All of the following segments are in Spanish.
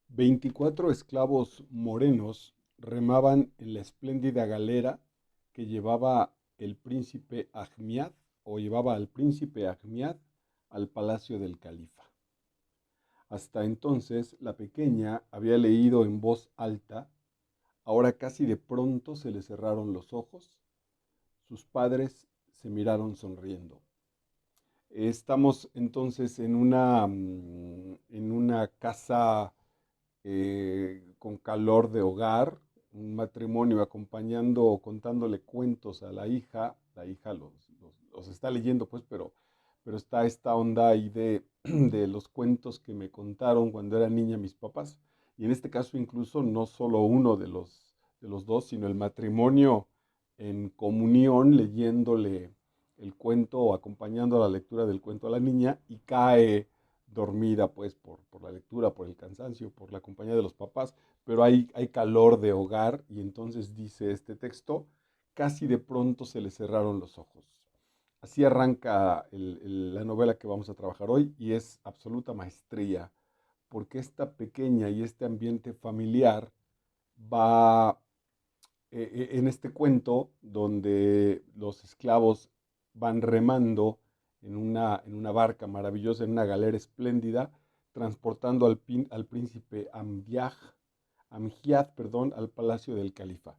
24 esclavos morenos remaban en la espléndida galera que llevaba el príncipe Ahmiad o llevaba al príncipe Ahmiad al palacio del califa. Hasta entonces la pequeña había leído en voz alta, ahora casi de pronto se le cerraron los ojos, sus padres se miraron sonriendo. Estamos entonces en una casa con calor de hogar, un matrimonio acompañando o contándole cuentos a la hija los está leyendo pues, pero está esta onda ahí de los cuentos que me contaron cuando era niña mis papás, y en este caso incluso no solo uno de los dos, sino el matrimonio en comunión leyéndole el cuento o acompañando la lectura del cuento a la niña y cae dormida pues por la lectura, por el cansancio, por la compañía de los papás, pero hay calor de hogar y entonces dice este texto, casi de pronto se le cerraron los ojos. Así arranca la novela que vamos a trabajar hoy y es absoluta maestría, porque esta pequeña y este ambiente familiar va en este cuento donde los esclavos van remando en una barca maravillosa, en una galera espléndida, transportando al príncipe Amgiad, perdón, al palacio del califa.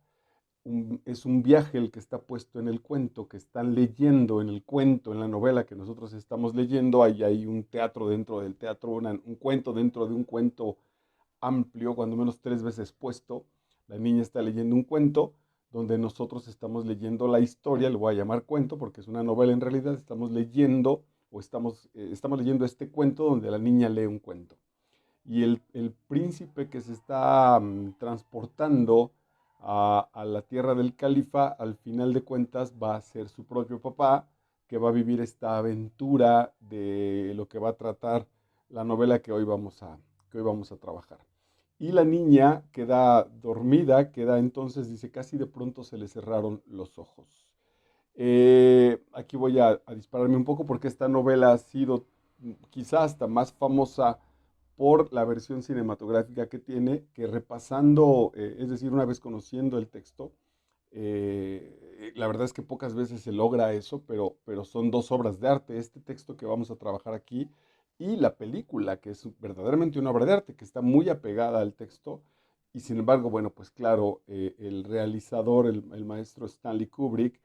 Es un viaje el que está puesto en el cuento, que están leyendo en el cuento, en la novela que nosotros estamos leyendo. Hay un teatro dentro del teatro, un cuento dentro de un cuento amplio, cuando menos tres veces puesto. La niña está leyendo un cuento donde nosotros estamos leyendo la historia, le voy a llamar cuento porque es una novela en realidad, estamos leyendo o estamos leyendo este cuento donde la niña lee un cuento. Y el príncipe que se está transportando a la tierra del califa, al final de cuentas va a ser su propio papá, que va a vivir esta aventura de lo que va a tratar la novela que hoy vamos a trabajar. Y la niña queda dormida, queda entonces, dice, casi de pronto se le cerraron los ojos. Aquí voy a dispararme un poco porque esta novela ha sido quizá hasta más famosa por la versión cinematográfica que tiene, que repasando, es decir, una vez conociendo el texto, la verdad es que pocas veces se logra eso, pero son dos obras de arte, este texto que vamos a trabajar aquí y la película, que es verdaderamente una obra de arte, que está muy apegada al texto, y sin embargo, bueno, pues claro, el realizador, el maestro Stanley Kubrick,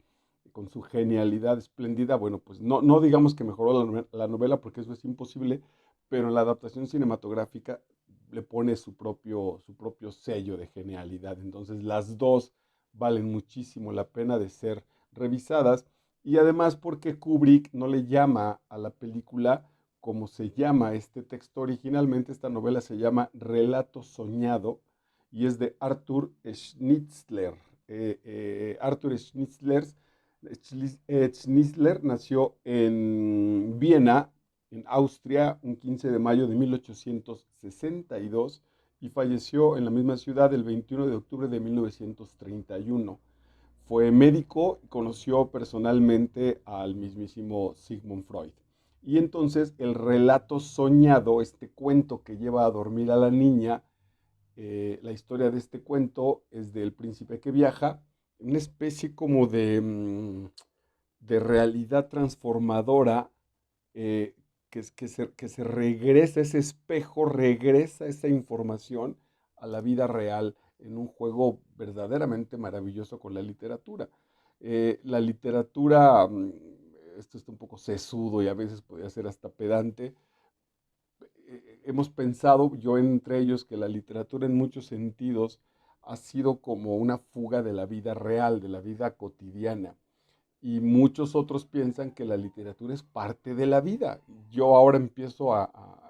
con su genialidad espléndida, bueno, pues no digamos que mejoró la novela, porque eso es imposible, pero en la adaptación cinematográfica le pone su propio sello de genialidad. Entonces las dos valen muchísimo la pena de ser revisadas, y además porque Kubrick no le llama a la película como se llama este texto originalmente. Esta novela se llama Relato Soñado y es de Arthur Schnitzler. Arthur Schnitzler nació en Viena, en Austria, un 15 de mayo de 1862 y falleció en la misma ciudad el 21 de octubre de 1931. Fue médico y conoció personalmente al mismísimo Sigmund Freud. Y entonces el relato soñado, este cuento que lleva a dormir a la niña, la historia de este cuento es del príncipe que viaja, una especie como de realidad transformadora, que se regresa, ese espejo regresa esa información a la vida real en un juego verdaderamente maravilloso con la literatura. La literatura, esto está un poco sesudo y a veces podría ser hasta pedante. Hemos pensado, yo entre ellos, que la literatura en muchos sentidos ha sido como una fuga de la vida real, de la vida cotidiana, y muchos otros piensan que la literatura es parte de la vida. Yo ahora empiezo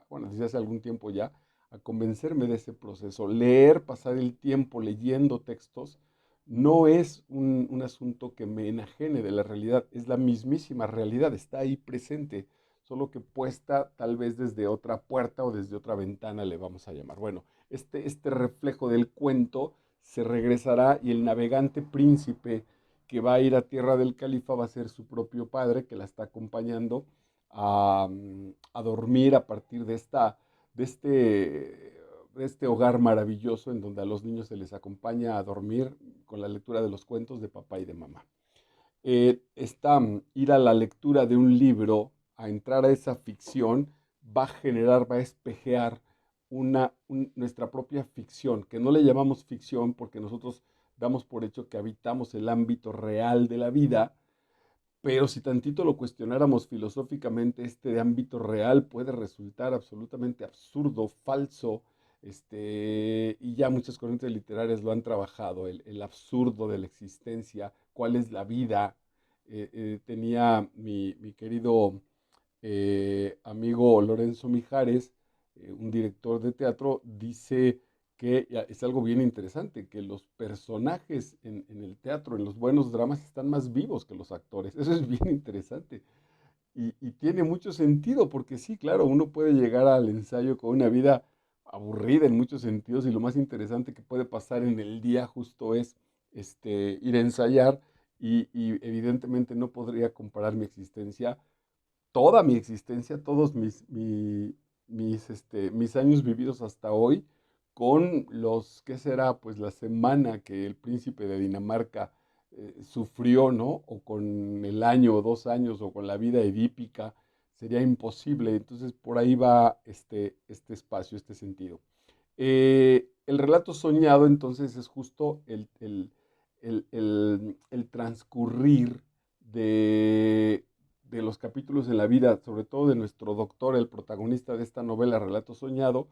bueno, desde hace algún tiempo ya, a convencerme de ese proceso. Leer, pasar el tiempo leyendo textos, no es un asunto que me enajene de la realidad, es la mismísima realidad, está ahí presente, solo que puesta tal vez desde otra puerta o desde otra ventana, le vamos a llamar. Bueno, este reflejo del cuento se regresará y el navegante príncipe que va a ir a tierra del califa va a ser su propio padre, que la está acompañando a dormir a partir de este este hogar maravilloso en donde a los niños se les acompaña a dormir con la lectura de los cuentos de papá y de mamá. Ir a la lectura de un libro, a entrar a esa ficción, va a generar, va a espejear nuestra propia ficción, que no le llamamos ficción porque nosotros damos por hecho que habitamos el ámbito real de la vida, pero si tantito lo cuestionáramos filosóficamente, este ámbito real puede resultar absolutamente absurdo, falso, y ya muchas corrientes literarias lo han trabajado, el absurdo de la existencia, cuál es la vida. Tenía mi querido amigo Lorenzo Mijares, un director de teatro, dice que es algo bien interesante, que los personajes en el teatro, en los buenos dramas, están más vivos que los actores. Eso es bien interesante. Y tiene mucho sentido, porque sí, claro, uno puede llegar al ensayo con una vida aburrida en muchos sentidos y lo más interesante que puede pasar en el día justo es ir a ensayar y evidentemente no podría comparar mi existencia, toda mi existencia, todos mis años vividos hasta hoy, con ¿qué será? Pues la semana que el príncipe de Dinamarca sufrió, ¿no? O con el año o 2 años, o con la vida edípica, sería imposible. Entonces, por ahí va este espacio, este sentido. El relato soñado, entonces, es justo el transcurrir de, de los capítulos en la vida, sobre todo de nuestro doctor, el protagonista de esta novela, Relato Soñado,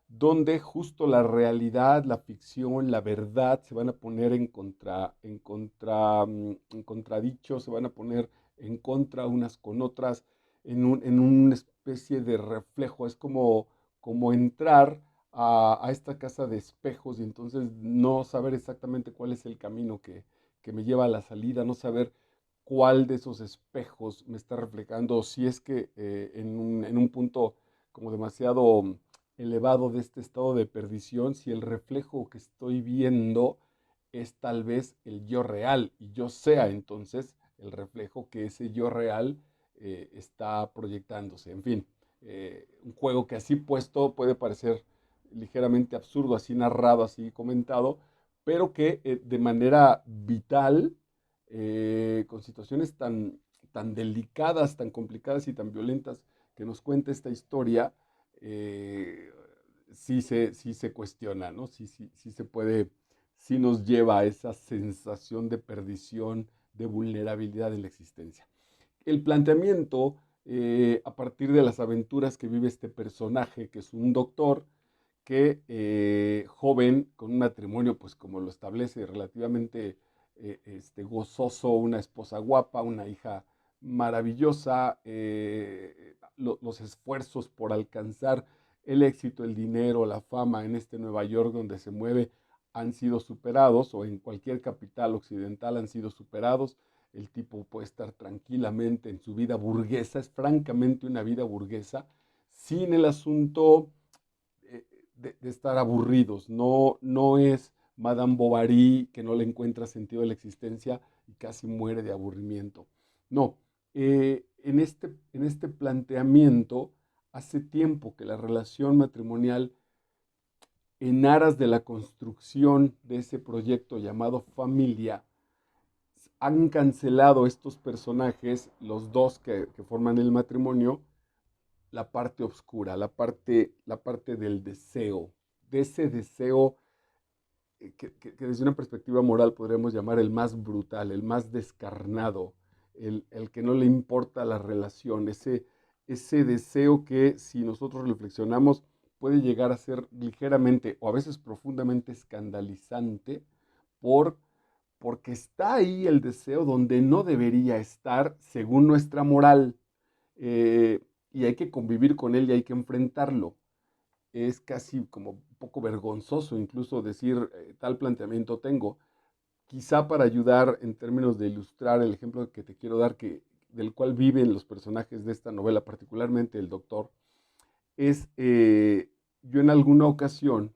donde justo la realidad, la ficción, la verdad se van a poner en contradicho, se van a poner en contra unas con otras, en una especie de reflejo. Es como entrar a esta casa de espejos y entonces no saber exactamente cuál es el camino que me lleva a la salida, no saber cuál de esos espejos me está reflejando, si es que en un punto como demasiado elevado de este estado de perdición, si el reflejo que estoy viendo es tal vez el yo real y yo sea entonces el reflejo que ese yo real está proyectándose. En fin, un juego que así puesto puede parecer ligeramente absurdo, así narrado, así comentado, pero que de manera vital, con situaciones tan delicadas, tan complicadas y tan violentas que nos cuenta esta historia, eh, sí se cuestiona, ¿no? Sí se puede, sí nos lleva a esa sensación de perdición, de vulnerabilidad en la existencia. El planteamiento, a partir de las aventuras que vive este personaje, que es un doctor, que joven, con un matrimonio, pues como lo establece, relativamente gozoso, una esposa guapa, una hija maravillosa, los esfuerzos por alcanzar el éxito, el dinero, la fama en este Nueva York donde se mueve han sido superados, o en cualquier capital occidental han sido superados. El tipo puede estar tranquilamente en su vida burguesa, es francamente una vida burguesa, sin el asunto de estar aburridos. No, no es Madame Bovary, que no le encuentra sentido a la existencia y casi muere de aburrimiento. No, en este planteamiento, hace tiempo que la relación matrimonial, en aras de la construcción de ese proyecto llamado familia, han cancelado estos personajes, los dos que forman el matrimonio, la parte oscura, la parte del deseo, de ese deseo que desde una perspectiva moral podríamos llamar el más brutal, el más descarnado, el que no le importa la relación, ese deseo que, si nosotros reflexionamos, puede llegar a ser ligeramente o a veces profundamente escandalizante por, porque está ahí el deseo donde no debería estar según nuestra moral, eh, y hay que convivir con él y hay que enfrentarlo. Es casi como un poco vergonzoso incluso decir tal planteamiento tengo, quizá para ayudar en términos de ilustrar el ejemplo que te quiero dar, del cual viven los personajes de esta novela, particularmente el doctor, es yo en alguna ocasión,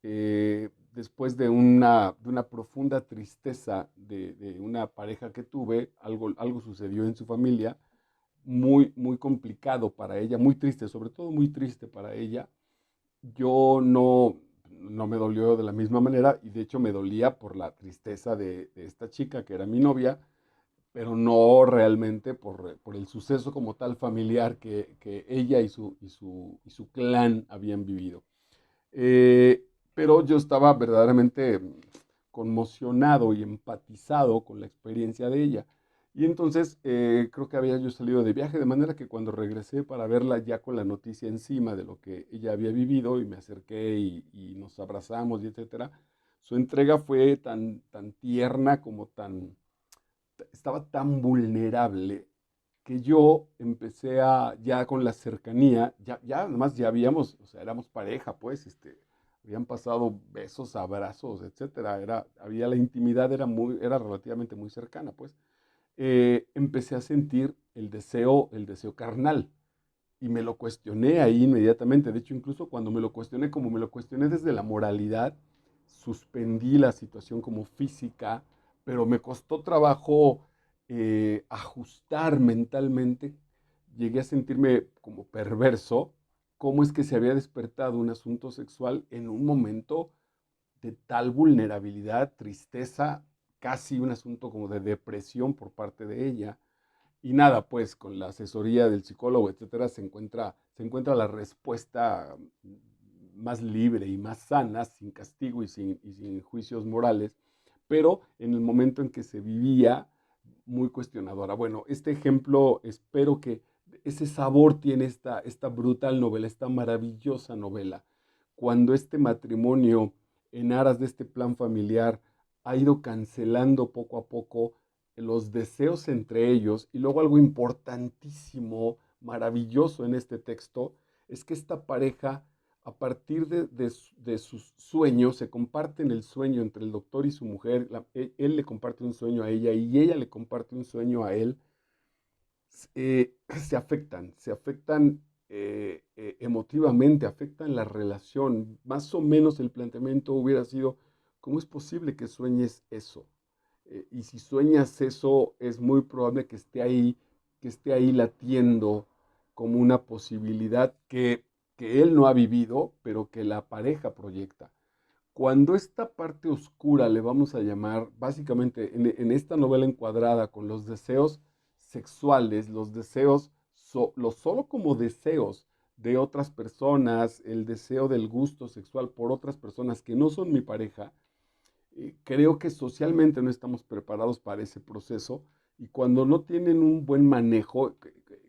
después de una profunda tristeza de una pareja que tuve, algo sucedió en su familia, muy, muy complicado para ella, muy triste, sobre todo muy triste para ella. Yo no me dolió de la misma manera y de hecho me dolía por la tristeza de esta chica que era mi novia, pero no realmente por el suceso como tal familiar que ella y su clan habían vivido. Eh, pero yo estaba verdaderamente conmocionado y empatizado con la experiencia de ella. Y entonces creo que había yo salido de viaje, de manera que cuando regresé para verla ya con la noticia encima de lo que ella había vivido y me acerqué y nos abrazamos y etcétera, su entrega fue tan tierna como estaba tan vulnerable que yo empecé ya con la cercanía, además ya habíamos, o sea, éramos pareja, pues, habían pasado besos, abrazos, etcétera, había la intimidad, era relativamente muy cercana, pues. Empecé a sentir el deseo carnal, y me lo cuestioné ahí inmediatamente. De hecho, incluso cuando me lo cuestioné, como me lo cuestioné desde la moralidad, suspendí la situación como física, pero me costó trabajo ajustar mentalmente. Llegué a sentirme como perverso. ¿Cómo es que se había despertado un asunto sexual en un momento de tal vulnerabilidad, tristeza, casi un asunto como de depresión por parte de ella? Y nada, pues con la asesoría del psicólogo, etcétera, se encuentra la respuesta más libre y más sana, sin castigo y sin juicios morales, pero en el momento en que se vivía, muy cuestionadora. Bueno, este ejemplo, espero que ese sabor tiene esta brutal novela, esta maravillosa novela. Cuando este matrimonio, en aras de este plan familiar, ha ido cancelando poco a poco los deseos entre ellos. Y luego algo importantísimo, maravilloso en este texto, es que esta pareja, a partir de sus sueños, se comparten el sueño entre el doctor y su mujer. Él le comparte un sueño a ella y ella le comparte un sueño a él. Se afectan emotivamente, afectan la relación. Más o menos el planteamiento hubiera sido: ¿cómo es posible que sueñes eso? Y si sueñas eso, es muy probable que esté ahí latiendo como una posibilidad que él no ha vivido, pero que la pareja proyecta. Cuando esta parte oscura, le vamos a llamar, básicamente en esta novela encuadrada con los deseos sexuales, los deseos, los solo como deseos de otras personas, el deseo del gusto sexual por otras personas que no son mi pareja, creo que socialmente no estamos preparados para ese proceso, y cuando no tienen un buen manejo,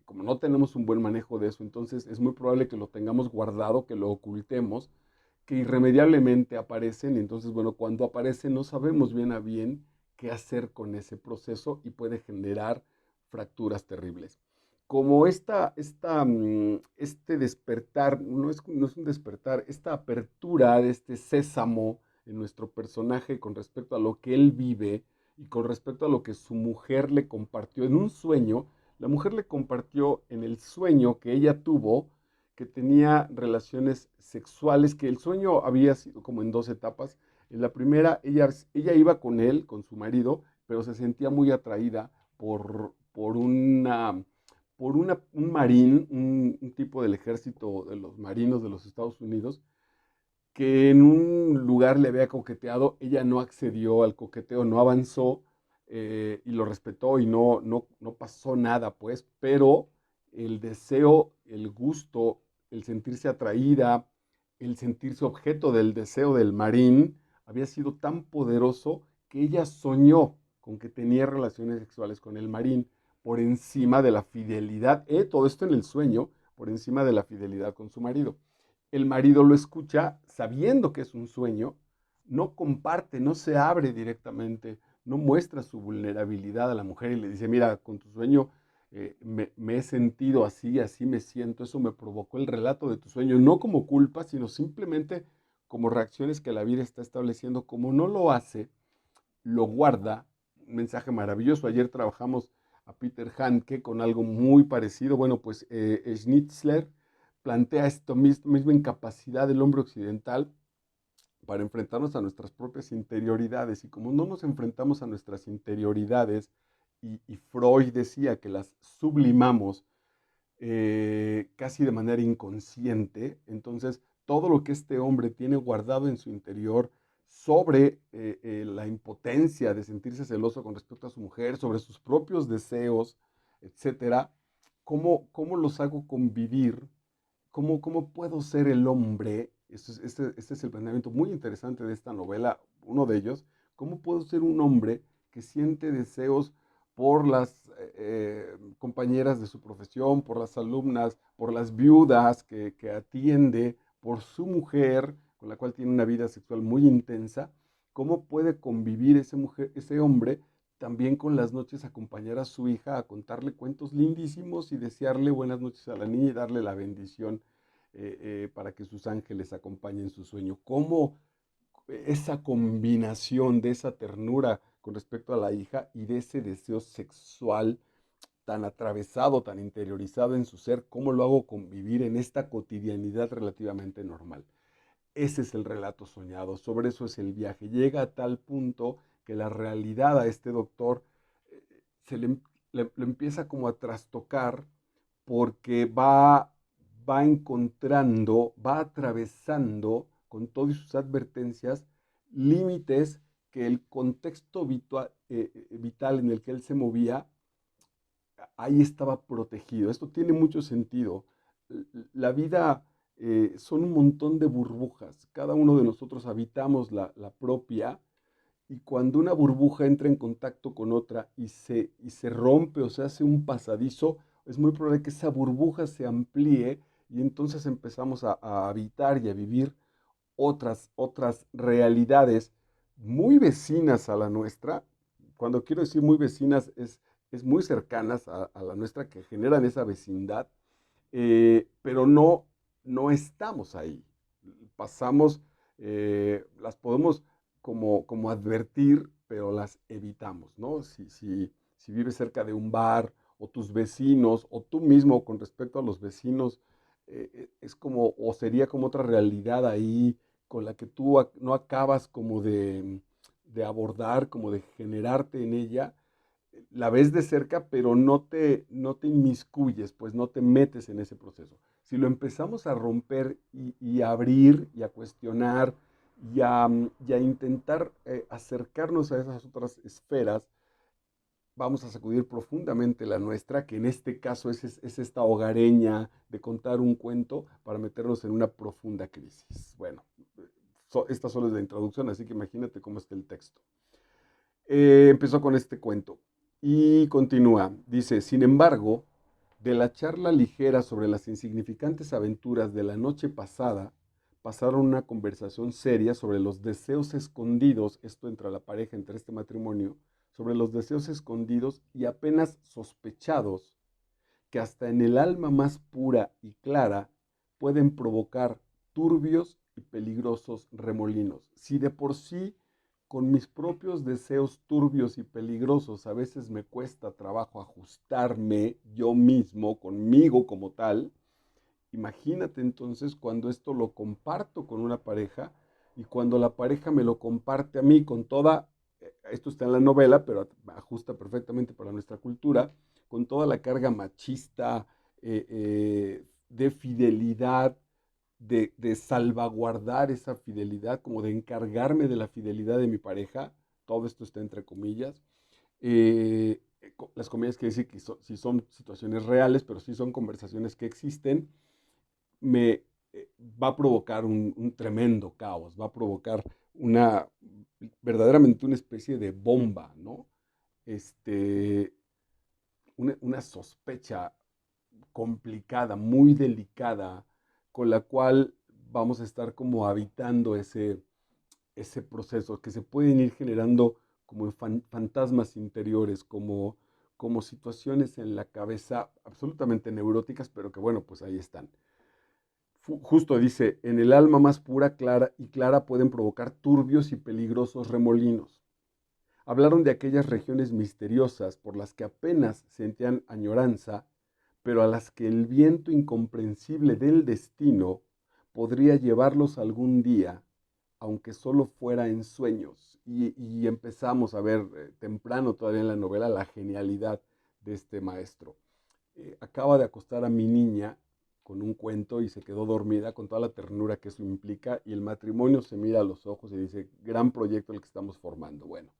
como no tenemos un buen manejo de eso, entonces es muy probable que lo tengamos guardado, que lo ocultemos, que irremediablemente aparecen. Y entonces, bueno, cuando aparecen no sabemos bien a bien qué hacer con ese proceso y puede generar fracturas terribles. Como este despertar, no es un despertar, esta apertura de este sésamo en nuestro personaje con respecto a lo que él vive y con respecto a lo que su mujer le compartió en un sueño. La mujer le compartió en el sueño que ella tuvo, que tenía relaciones sexuales, que el sueño había sido como en dos etapas. En la primera, ella iba con él, con su marido, pero se sentía muy atraída por un marín, un tipo del ejército de los marinos de los Estados Unidos, que en un lugar le había coqueteado. Ella no accedió al coqueteo, no avanzó, y lo respetó y no pasó nada, pues, pero el deseo, el gusto, el sentirse atraída, el sentirse objeto del deseo del marín, había sido tan poderoso que ella soñó con que tenía relaciones sexuales con el marín por encima de la fidelidad, todo esto en el sueño, por encima de la fidelidad con su marido. El marido lo escucha sabiendo que es un sueño, no comparte, no se abre directamente, no muestra su vulnerabilidad a la mujer y le dice: mira, con tu sueño me he sentido así, así me siento, eso me provocó el relato de tu sueño, no como culpa, sino simplemente como reacciones que la vida está estableciendo. Como no lo hace, lo guarda. Un mensaje maravilloso. Ayer trabajamos a Peter Handke con algo muy parecido. Bueno, pues Schnitzler plantea esta misma incapacidad del hombre occidental para enfrentarnos a nuestras propias interioridades. Y como no nos enfrentamos a nuestras interioridades, y Freud decía que las sublimamos casi de manera inconsciente, entonces todo lo que este hombre tiene guardado en su interior sobre la impotencia de sentirse celoso con respecto a su mujer, sobre sus propios deseos, etcétera, ¿cómo los hago convivir? ¿Cómo puedo ser el hombre? Este es el planteamiento muy interesante de esta novela, uno de ellos. ¿Cómo puedo ser un hombre que siente deseos por las compañeras de su profesión, por las alumnas, por las viudas que atiende, por su mujer, con la cual tiene una vida sexual muy intensa? ¿Cómo puede convivir ese hombre también con las noches, acompañar a su hija a contarle cuentos lindísimos y desearle buenas noches a la niña y darle la bendición para que sus ángeles acompañen su sueño? ¿Cómo esa combinación de esa ternura con respecto a la hija y de ese deseo sexual tan atravesado, tan interiorizado en su ser, cómo lo hago convivir en esta cotidianidad relativamente normal? Ese es el relato soñado, sobre eso es el viaje. Llega a tal punto que la realidad a este doctor eh, se le empieza como a trastocar porque va encontrando, va atravesando con todas sus advertencias límites que el contexto vital en el que él se movía, ahí estaba protegido. Esto tiene mucho sentido. La vida son un montón de burbujas. Cada uno de nosotros habitamos la propia, y cuando una burbuja entra en contacto con otra y se rompe o se hace un pasadizo, es muy probable que esa burbuja se amplíe y entonces empezamos a habitar y a vivir otras realidades muy vecinas a la nuestra. Cuando quiero decir muy vecinas, es muy cercanas a la nuestra, que generan esa vecindad, pero no estamos ahí. Pasamos, las podemos como advertir, pero las evitamos, ¿no? Si vives cerca de un bar, o tus vecinos, o tú mismo con respecto a los vecinos, es como, o sería como otra realidad ahí con la que tú no acabas como de abordar, como de generarte en ella. La ves de cerca, pero no te inmiscuyes, pues no te metes en ese proceso. Si lo empezamos a romper y a abrir y a cuestionar y a intentar acercarnos a esas otras esferas, vamos a sacudir profundamente la nuestra, que en este caso es esta hogareña de contar un cuento para meternos en una profunda crisis. Bueno, esta solo es la introducción, así que imagínate cómo está el texto. Empezó con este cuento y continúa. Dice: sin embargo, de la charla ligera sobre las insignificantes aventuras de la noche pasada, pasaron a una conversación seria sobre los deseos escondidos, esto entre la pareja, entre este matrimonio, sobre los deseos escondidos y apenas sospechados, que hasta en el alma más pura y clara pueden provocar turbios y peligrosos remolinos. Si de por sí con mis propios deseos turbios y peligrosos a veces me cuesta trabajo ajustarme yo mismo, conmigo como tal, imagínate entonces cuando esto lo comparto con una pareja y cuando la pareja me lo comparte a mí con toda, esto está en la novela, pero ajusta perfectamente para nuestra cultura, con toda la carga machista, de fidelidad, de salvaguardar esa fidelidad, como de encargarme de la fidelidad de mi pareja. Todo esto está entre comillas. Las comillas quiere decir que sí son situaciones reales, pero sí son conversaciones que existen. me Va a provocar un tremendo caos, va a provocar verdaderamente una especie de bomba, ¿no? Este, una sospecha complicada, muy delicada, con la cual vamos a estar como habitando ese proceso, que se pueden ir generando como fantasmas interiores, como situaciones en la cabeza absolutamente neuróticas, pero que bueno, pues ahí están. Justo dice: en el alma más pura, clara y clara pueden provocar turbios y peligrosos remolinos. Hablaron de aquellas regiones misteriosas por las que apenas sentían añoranza, pero a las que el viento incomprensible del destino podría llevarlos algún día, aunque solo fuera en sueños. Y empezamos a ver temprano todavía en la novela la genialidad de este maestro. Acaba de acostar a mi niña con un cuento y se quedó dormida con toda la ternura que eso implica y el matrimonio se mira a los ojos y dice, gran proyecto el que estamos formando. Bueno,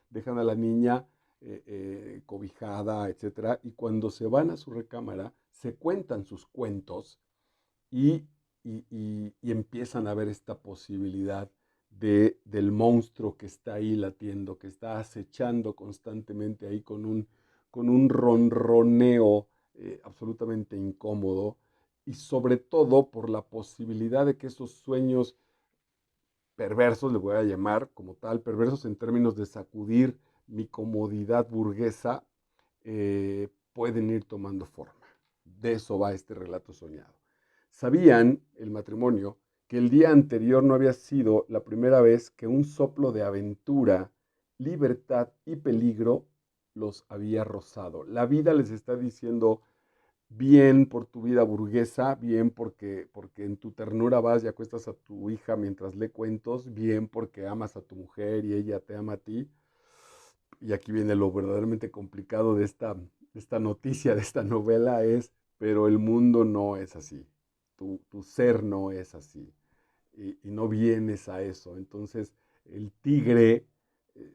dejan a la niña cobijada, etcétera, y cuando se van a su recámara se cuentan sus cuentos y, y empiezan a ver esta posibilidad del monstruo que está ahí latiendo, que está acechando constantemente ahí con un ronroneo absolutamente incómodo y sobre todo por la posibilidad de que esos sueños perversos, le voy a llamar como tal, perversos en términos de sacudir mi comodidad burguesa, pueden ir tomando forma. De eso va este relato soñado. Sabían, el matrimonio, que el día anterior no había sido la primera vez que un soplo de aventura, libertad y peligro los había rozado. La vida les está diciendo, bien por tu vida burguesa, bien porque en tu ternura vas y acuestas a tu hija mientras lee cuentos, bien porque amas a tu mujer y ella te ama a ti. Y aquí viene lo verdaderamente complicado de esta noticia, de esta novela, es, pero el mundo no es así, tu ser no es así, y no vienes a eso. Entonces, el tigre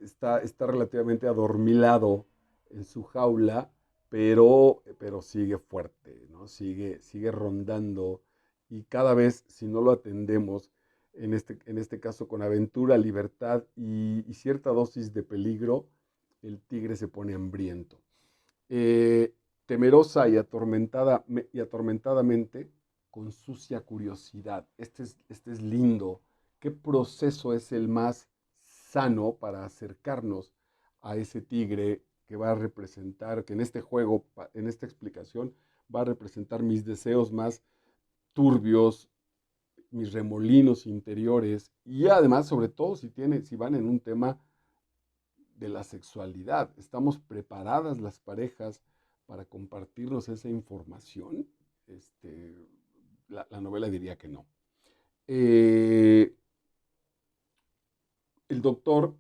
está relativamente adormilado en su jaula, pero sigue fuerte, ¿no? Sigue rondando y cada vez, si no lo atendemos, en este caso con aventura, libertad y cierta dosis de peligro, el tigre se pone hambriento. Eh, Temerosa y atormentadamente, con sucia curiosidad. Este es lindo. ¿Qué proceso es el más sano para acercarnos a ese tigre que va a representar, que en este juego, en esta explicación, va a representar mis deseos más turbios, mis remolinos interiores y además, sobre todo, si van en un tema de la sexualidad? ¿Estamos preparadas las parejas para compartirnos esa información? La novela diría que no. Eh, el doctor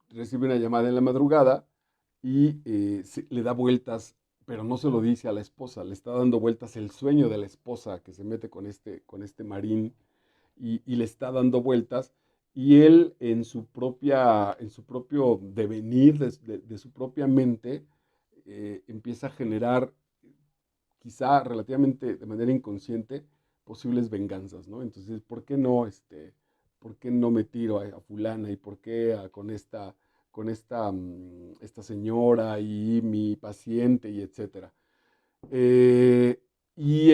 recibe una llamada en la madrugada y le da vueltas, pero no se lo dice a la esposa, le está dando vueltas el sueño de la esposa que se mete con este marín y le está dando vueltas y él en su propio devenir de su propia mente empieza a generar quizá relativamente de manera inconsciente posibles venganzas, ¿no? Entonces, por qué no me tiro a fulana y por qué esta señora y mi paciente y etcétera? Eh, y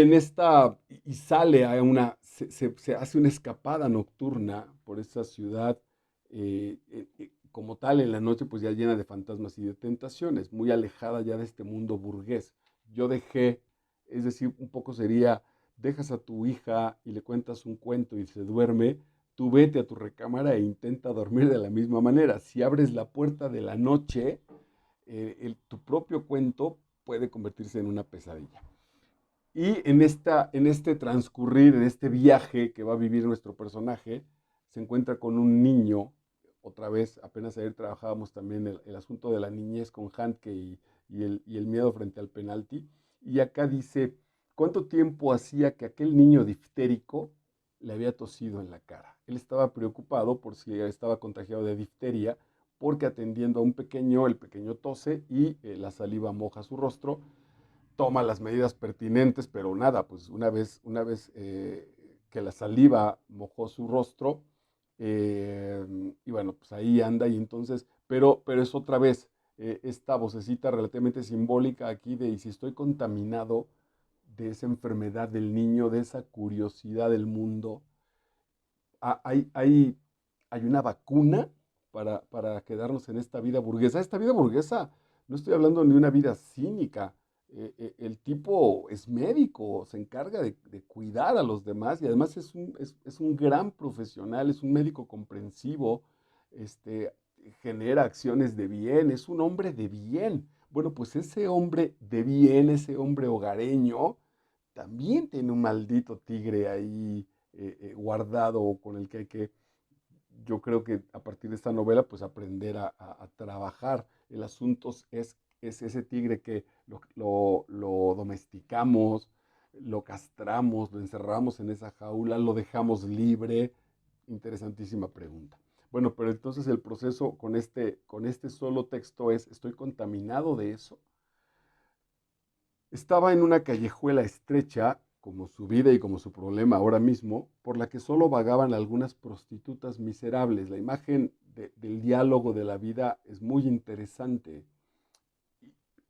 sale a se hace una escapada nocturna por esa ciudad, como tal en la noche pues ya llena de fantasmas y de tentaciones, muy alejada ya de este mundo burgués. Yo dejé, es decir, un poco sería, dejas a tu hija y le cuentas un cuento y se duerme, tú vete a tu recámara e intenta dormir de la misma manera. Si abres la puerta de la noche, tu propio cuento puede convertirse en una pesadilla. Y en este transcurrir, en este viaje que va a vivir nuestro personaje, se encuentra con un niño, otra vez, apenas ayer trabajábamos también el asunto de la niñez con Handke y el miedo frente al penalti, y acá dice, ¿cuánto tiempo hacía que aquel niño diftérico le había tosido en la cara? Él estaba preocupado por si estaba contagiado de difteria, porque atendiendo a un pequeño, el pequeño tose y la saliva moja su rostro, toma las medidas pertinentes, pero nada, pues una vez que la saliva mojó su rostro, y bueno, pues ahí anda y entonces, pero es otra vez esta vocecita relativamente simbólica aquí de, y si estoy contaminado de esa enfermedad del niño, de esa curiosidad del mundo, hay, hay, hay una vacuna para quedarnos en esta vida burguesa. Esta vida burguesa, no estoy hablando de una vida cínica. El tipo es médico, se encarga de cuidar a los demás y además es un gran profesional, es un médico comprensivo, este, genera acciones de bien, es un hombre de bien. Bueno, pues ese hombre de bien, ese hombre hogareño, también tiene un maldito tigre ahí guardado con el que hay que, yo creo que a partir de esta novela, pues aprender a trabajar. El asunto es ese tigre que lo domesticamos, lo castramos, lo encerramos en esa jaula, lo dejamos libre. Interesantísima pregunta. Bueno, pero entonces el proceso con este solo texto es, ¿estoy contaminado de eso? Estaba en una callejuela estrecha, como su vida y como su problema ahora mismo, por la que solo vagaban algunas prostitutas miserables. La imagen del diálogo de la vida es muy interesante,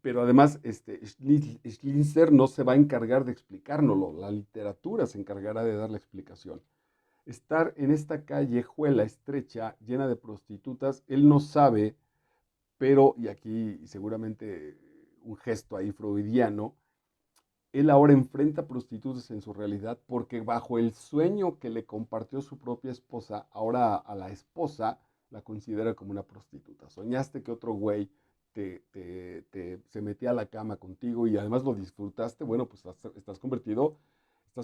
pero además Schlinzer no se va a encargar de explicárnoslo, la literatura se encargará de dar la explicación. Estar en esta callejuela estrecha, llena de prostitutas, él no sabe, pero, y aquí seguramente un gesto ahí freudiano, él ahora enfrenta prostitutas en su realidad porque bajo el sueño que le compartió su propia esposa, ahora a la esposa la considera como una prostituta. Soñaste que otro güey se metía a la cama contigo y además lo disfrutaste, bueno, pues estás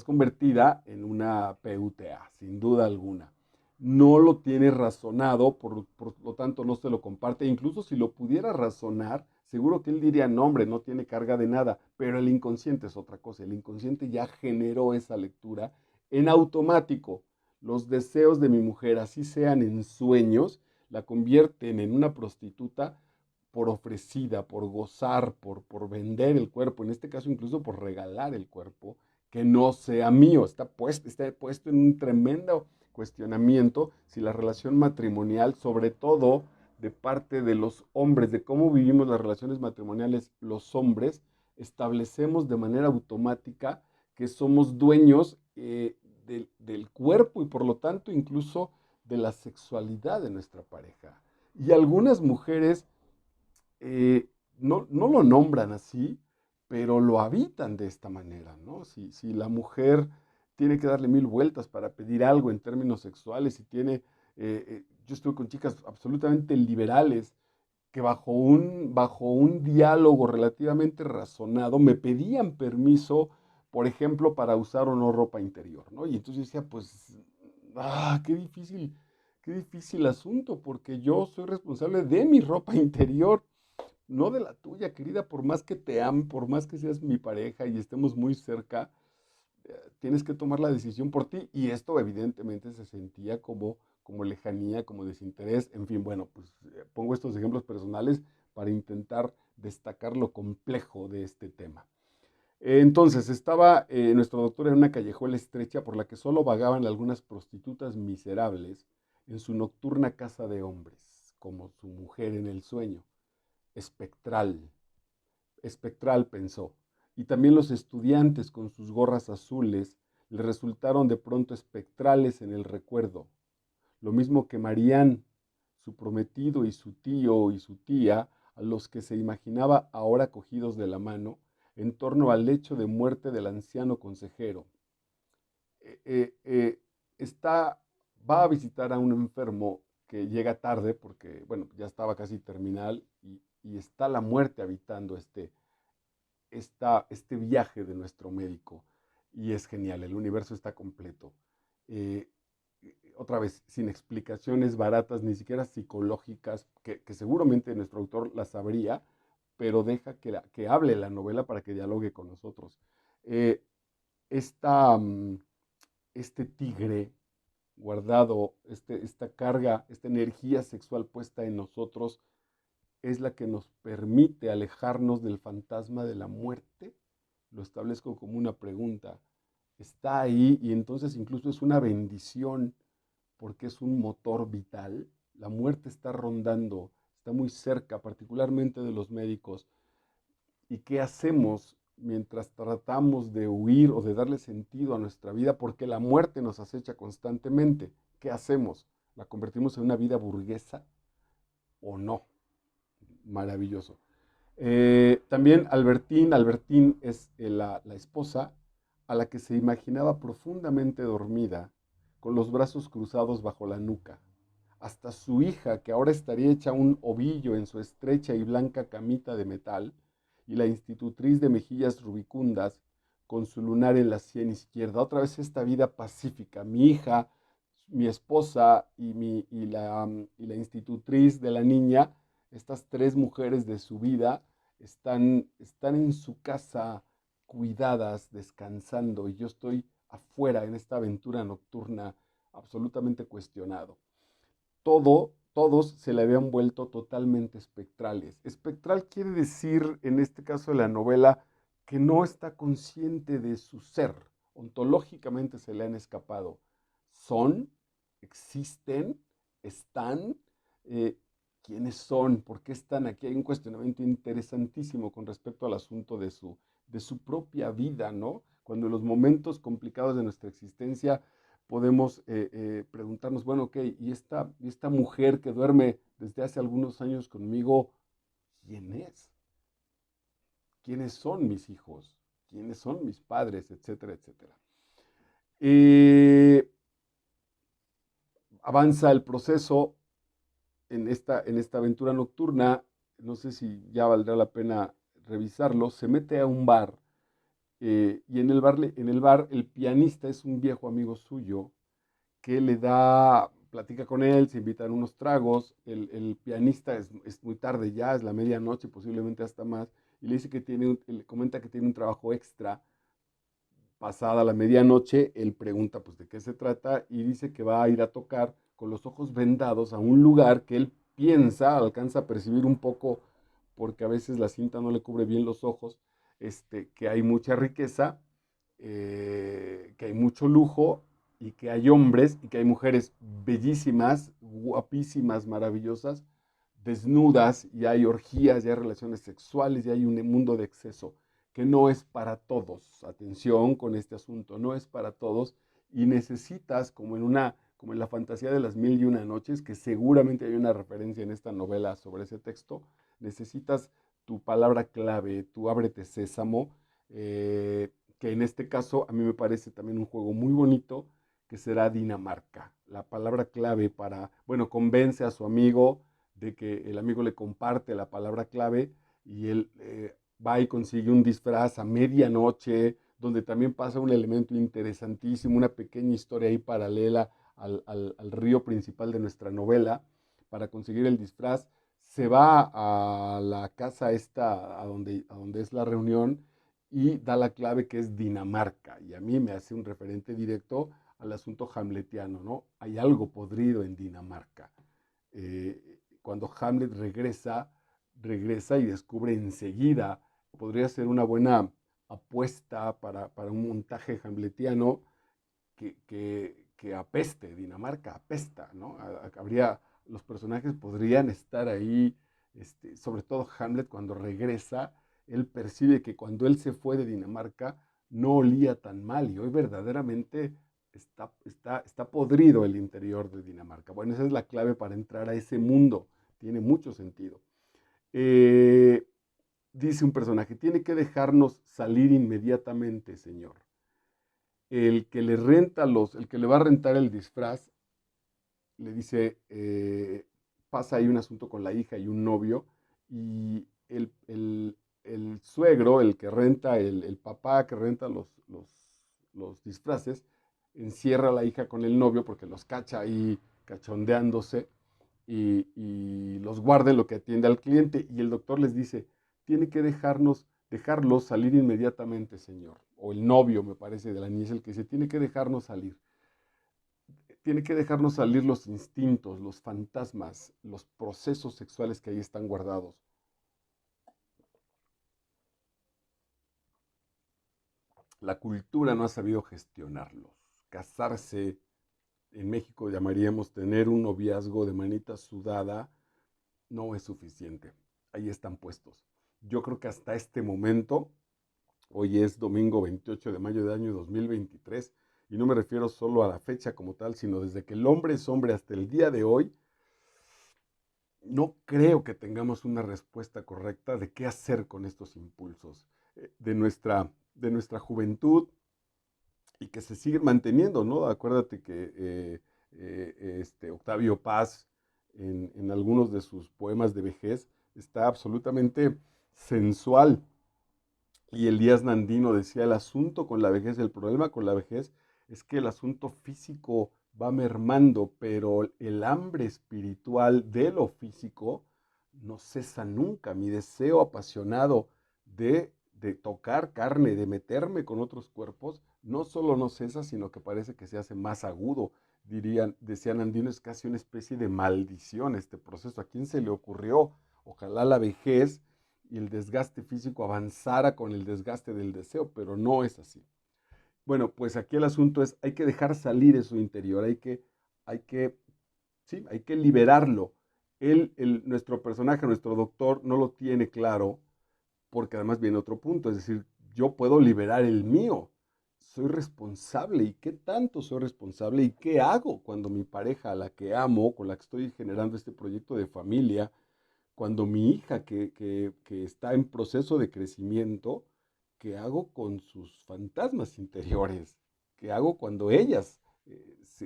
convertida en una PUTA, sin duda alguna. No lo tiene razonado, por lo tanto no se lo comparte. Incluso si lo pudiera razonar, seguro que él diría, no hombre, no tiene carga de nada, pero el inconsciente es otra cosa. El inconsciente ya generó esa lectura en automático. Los deseos de mi mujer, así sean en sueños, la convierten en una prostituta por ofrecida, por gozar, vender el cuerpo, en este caso incluso por regalar el cuerpo, que no sea mío. Está puesto en un tremendo cuestionamiento si la relación matrimonial, sobre todo de parte de los hombres, de cómo vivimos las relaciones matrimoniales los hombres, establecemos de manera automática que somos dueños del cuerpo y por lo tanto incluso de la sexualidad de nuestra pareja. Y algunas mujeres no lo nombran así, pero lo habitan de esta manera, ¿no? Si la mujer tiene que darle mil vueltas para pedir algo en términos sexuales, y yo estuve con chicas absolutamente liberales que bajo un diálogo relativamente razonado me pedían permiso, por ejemplo, para usar o no ropa interior, ¿no? Y entonces yo decía, pues, qué difícil asunto, porque yo soy responsable de mi ropa interior, no de la tuya, querida, por más que te ame, por más que seas mi pareja y estemos muy cerca, tienes que tomar la decisión por ti. Y esto evidentemente se sentía como lejanía, como desinterés, en fin, bueno, pues pongo estos ejemplos personales para intentar destacar lo complejo de este tema. Entonces, estaba nuestro doctor en una callejuela estrecha por la que solo vagaban algunas prostitutas miserables en su nocturna casa de hombres, como su mujer en el sueño. Espectral, espectral, pensó. Y también los estudiantes con sus gorras azules le resultaron de pronto espectrales en el recuerdo. Lo mismo que Marianne, su prometido y su tío y su tía, a los que se imaginaba ahora cogidos de la mano en torno al lecho de muerte del anciano consejero. Eh, eh, eh, está, Va a visitar a un enfermo que llega tarde porque, bueno, ya estaba casi terminal y está la muerte habitando este viaje de nuestro médico. Y es genial, el universo está completo. Eh, Otra vez, sin explicaciones baratas, ni siquiera psicológicas, que seguramente nuestro autor las sabría, pero deja que hable la novela para que dialogue con nosotros. Eh, esta, este tigre guardado, esta carga, esta energía sexual puesta en nosotros, es la que nos permite alejarnos del fantasma de la muerte. Lo establezco como una pregunta. Está ahí y entonces incluso es una bendición porque es un motor vital. La muerte está rondando, está muy cerca, particularmente de los médicos. ¿Y qué hacemos mientras tratamos de huir o de darle sentido a nuestra vida? Porque la muerte nos acecha constantemente. ¿Qué hacemos? ¿La convertimos en una vida burguesa o no? Maravilloso. También Albertín es la esposa a la que se imaginaba profundamente dormida, con los brazos cruzados bajo la nuca. Hasta su hija, que ahora estaría hecha un ovillo en su estrecha y blanca camita de metal, y la institutriz de mejillas rubicundas, con su lunar en la sien izquierda. Otra vez esta vida pacífica. Mi hija, mi esposa y la institutriz de la niña, estas tres mujeres de su vida, están en su casa cuidadas, descansando, y yo estoy afuera en esta aventura nocturna absolutamente cuestionado. Todos se le habían vuelto totalmente espectrales. Espectral quiere decir, en este caso de la novela, que no está consciente de su ser. Ontológicamente se le han escapado. Son, existen, están, eh, quiénes son, por qué están aquí. Hay un cuestionamiento interesantísimo con respecto al asunto de su propia vida, ¿no? Cuando en los momentos complicados de nuestra existencia podemos preguntarnos, bueno, ok, y esta mujer que duerme desde hace algunos años conmigo, ¿quién es? ¿Quiénes son mis hijos? ¿Quiénes son mis padres? Etcétera, etcétera. Eh, Avanza el proceso en esta aventura nocturna, no sé si ya valdrá la pena revisarlo, se mete a un bar y en el bar el pianista es un viejo amigo suyo que le da, platica con él, se invitan unos tragos, el pianista es muy tarde ya, es la medianoche, posiblemente hasta más, y le dice que le comenta que tiene un trabajo extra pasada la medianoche, él pregunta pues de qué se trata y dice que va a ir a tocar con los ojos vendados a un lugar que él piensa, alcanza a percibir un poco, porque a veces la cinta no le cubre bien los ojos, que hay mucha riqueza, que hay mucho lujo y que hay hombres y que hay mujeres bellísimas, guapísimas, maravillosas, desnudas y hay orgías, y hay relaciones sexuales y hay un mundo de exceso que no es para todos. Atención con este asunto, no es para todos y necesitas, como en la fantasía de las mil y una noches, que seguramente hay una referencia en esta novela sobre ese texto, necesitas tu palabra clave, tu ábrete sésamo, que en este caso a mí me parece también un juego muy bonito, que será Dinamarca. La palabra clave para, bueno, convence a su amigo de que el amigo le comparte la palabra clave y él va y consigue un disfraz a medianoche, donde también pasa un elemento interesantísimo, una pequeña historia ahí paralela al río principal de nuestra novela, para conseguir el disfraz. Se va a la casa esta, a donde es la reunión, y da la clave que es Dinamarca. Y a mí me hace un referente directo al asunto hamletiano, ¿no? Hay algo podrido en Dinamarca. Cuando Hamlet regresa y descubre enseguida, podría ser una buena apuesta para un montaje hamletiano que apeste, Dinamarca apesta, ¿no? Los personajes podrían estar ahí, sobre todo Hamlet cuando regresa, él percibe que cuando él se fue de Dinamarca no olía tan mal y hoy verdaderamente está podrido el interior de Dinamarca. Bueno, esa es la clave para entrar a ese mundo, tiene mucho sentido. Eh, Dice un personaje, tiene que dejarnos salir inmediatamente, señor. El que le va a rentar el disfraz, le dice, pasa ahí un asunto con la hija y un novio, y el suegro, el que renta, el papá que renta los disfraces, encierra a la hija con el novio porque los cacha ahí cachondeándose y los guarda en lo que atiende al cliente, y el doctor les dice, tiene que dejarlos salir inmediatamente, señor. O el novio, me parece, de la niña, el que dice, tiene que dejarnos salir. Tiene que dejarnos salir los instintos, los fantasmas, los procesos sexuales que ahí están guardados. La cultura no ha sabido gestionarlos. Casarse, en México llamaríamos tener un noviazgo de manita sudada, no es suficiente. Ahí están puestos. Yo creo que hasta este momento, hoy es domingo 28 de mayo del año 2023, y no me refiero solo a la fecha como tal, sino desde que el hombre es hombre hasta el día de hoy, no creo que tengamos una respuesta correcta de qué hacer con estos impulsos de nuestra juventud y que se siguen manteniendo, ¿no? Acuérdate que Octavio Paz, en algunos de sus poemas de vejez, está absolutamente sensual. Y Elías Nandino decía, el asunto con la vejez, el problema con la vejez es que el asunto físico va mermando, pero el hambre espiritual de lo físico no cesa nunca. Mi deseo apasionado de de tocar carne, de meterme con otros cuerpos, no solo no cesa, sino que parece que se hace más agudo. Decían andinos, es casi una especie de maldición este proceso. ¿A quién se le ocurrió? Ojalá la vejez y el desgaste físico avanzara con el desgaste del deseo, pero no es así. Bueno, pues aquí el asunto es, hay que dejar salir eso interior, hay que, sí, hay que liberarlo. Nuestro personaje, nuestro doctor, no lo tiene claro, porque además viene otro punto, es decir, yo puedo liberar el mío, soy responsable, ¿y qué tanto soy responsable? ¿Y qué hago cuando mi pareja, a la que amo, con la que estoy generando este proyecto de familia, cuando mi hija que está en proceso de crecimiento, qué hago con sus fantasmas interiores? ¿Qué hago cuando ellas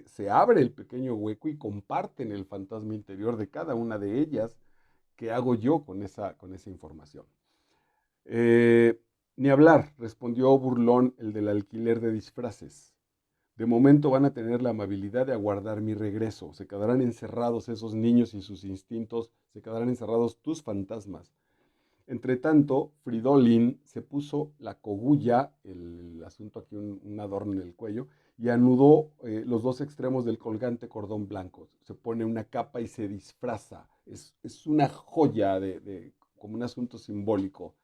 se abre el pequeño hueco y comparten el fantasma interior de cada una de ellas? ¿Qué hago yo con esa información? Eh, Ni hablar, respondió burlón el del alquiler de disfraces. De momento van a tener la amabilidad de aguardar mi regreso. Se quedarán encerrados esos niños y sus instintos, se quedarán encerrados tus fantasmas. Entre tanto, Fridolin se puso la cogulla, el asunto aquí un adorno en el cuello, y anudó los dos extremos del colgante cordón blanco. Se pone una capa y se disfraza. Es una joya como un asunto simbólico.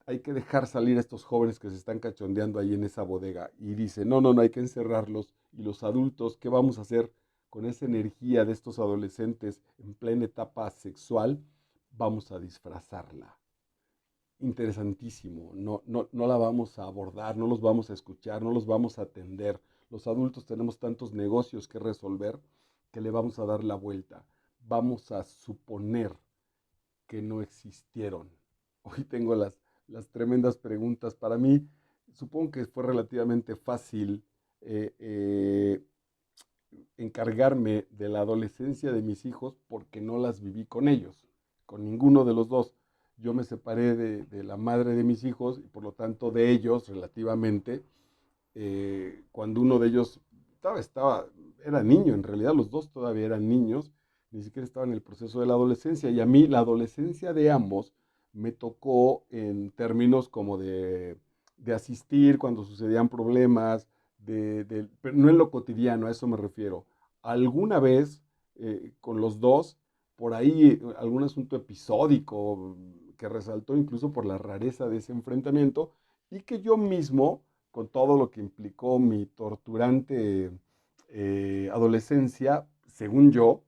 Hay que dejar salir a estos jóvenes que se están cachondeando ahí en esa bodega. Y dice, no, no, no, hay que encerrarlos. Y los adultos, ¿qué vamos a hacer con esa energía de estos adolescentes en plena etapa sexual? Vamos a disfrazarla. Interesantísimo. No, no, no la vamos a abordar, no los vamos a escuchar, no los vamos a atender. Los adultos tenemos tantos negocios que resolver que le vamos a dar la vuelta. Vamos a suponer que no existieron. Hoy tengo las tremendas preguntas. Para mí, supongo que fue relativamente fácil eh, eh, encargarme de la adolescencia de mis hijos porque no las viví con ellos, con ninguno de los dos. Yo me separé de la madre de mis hijos y por lo tanto de ellos relativamente, cuando uno de ellos era niño, en realidad los dos todavía eran niños, ni siquiera estaba en el proceso de la adolescencia y a mí la adolescencia de ambos me tocó en términos como de asistir cuando sucedían problemas, pero no en lo cotidiano, a eso me refiero. Alguna vez con los dos, por ahí algún asunto episódico que resaltó incluso por la rareza de ese enfrentamiento y que yo mismo, con todo lo que implicó mi torturante adolescencia, según yo,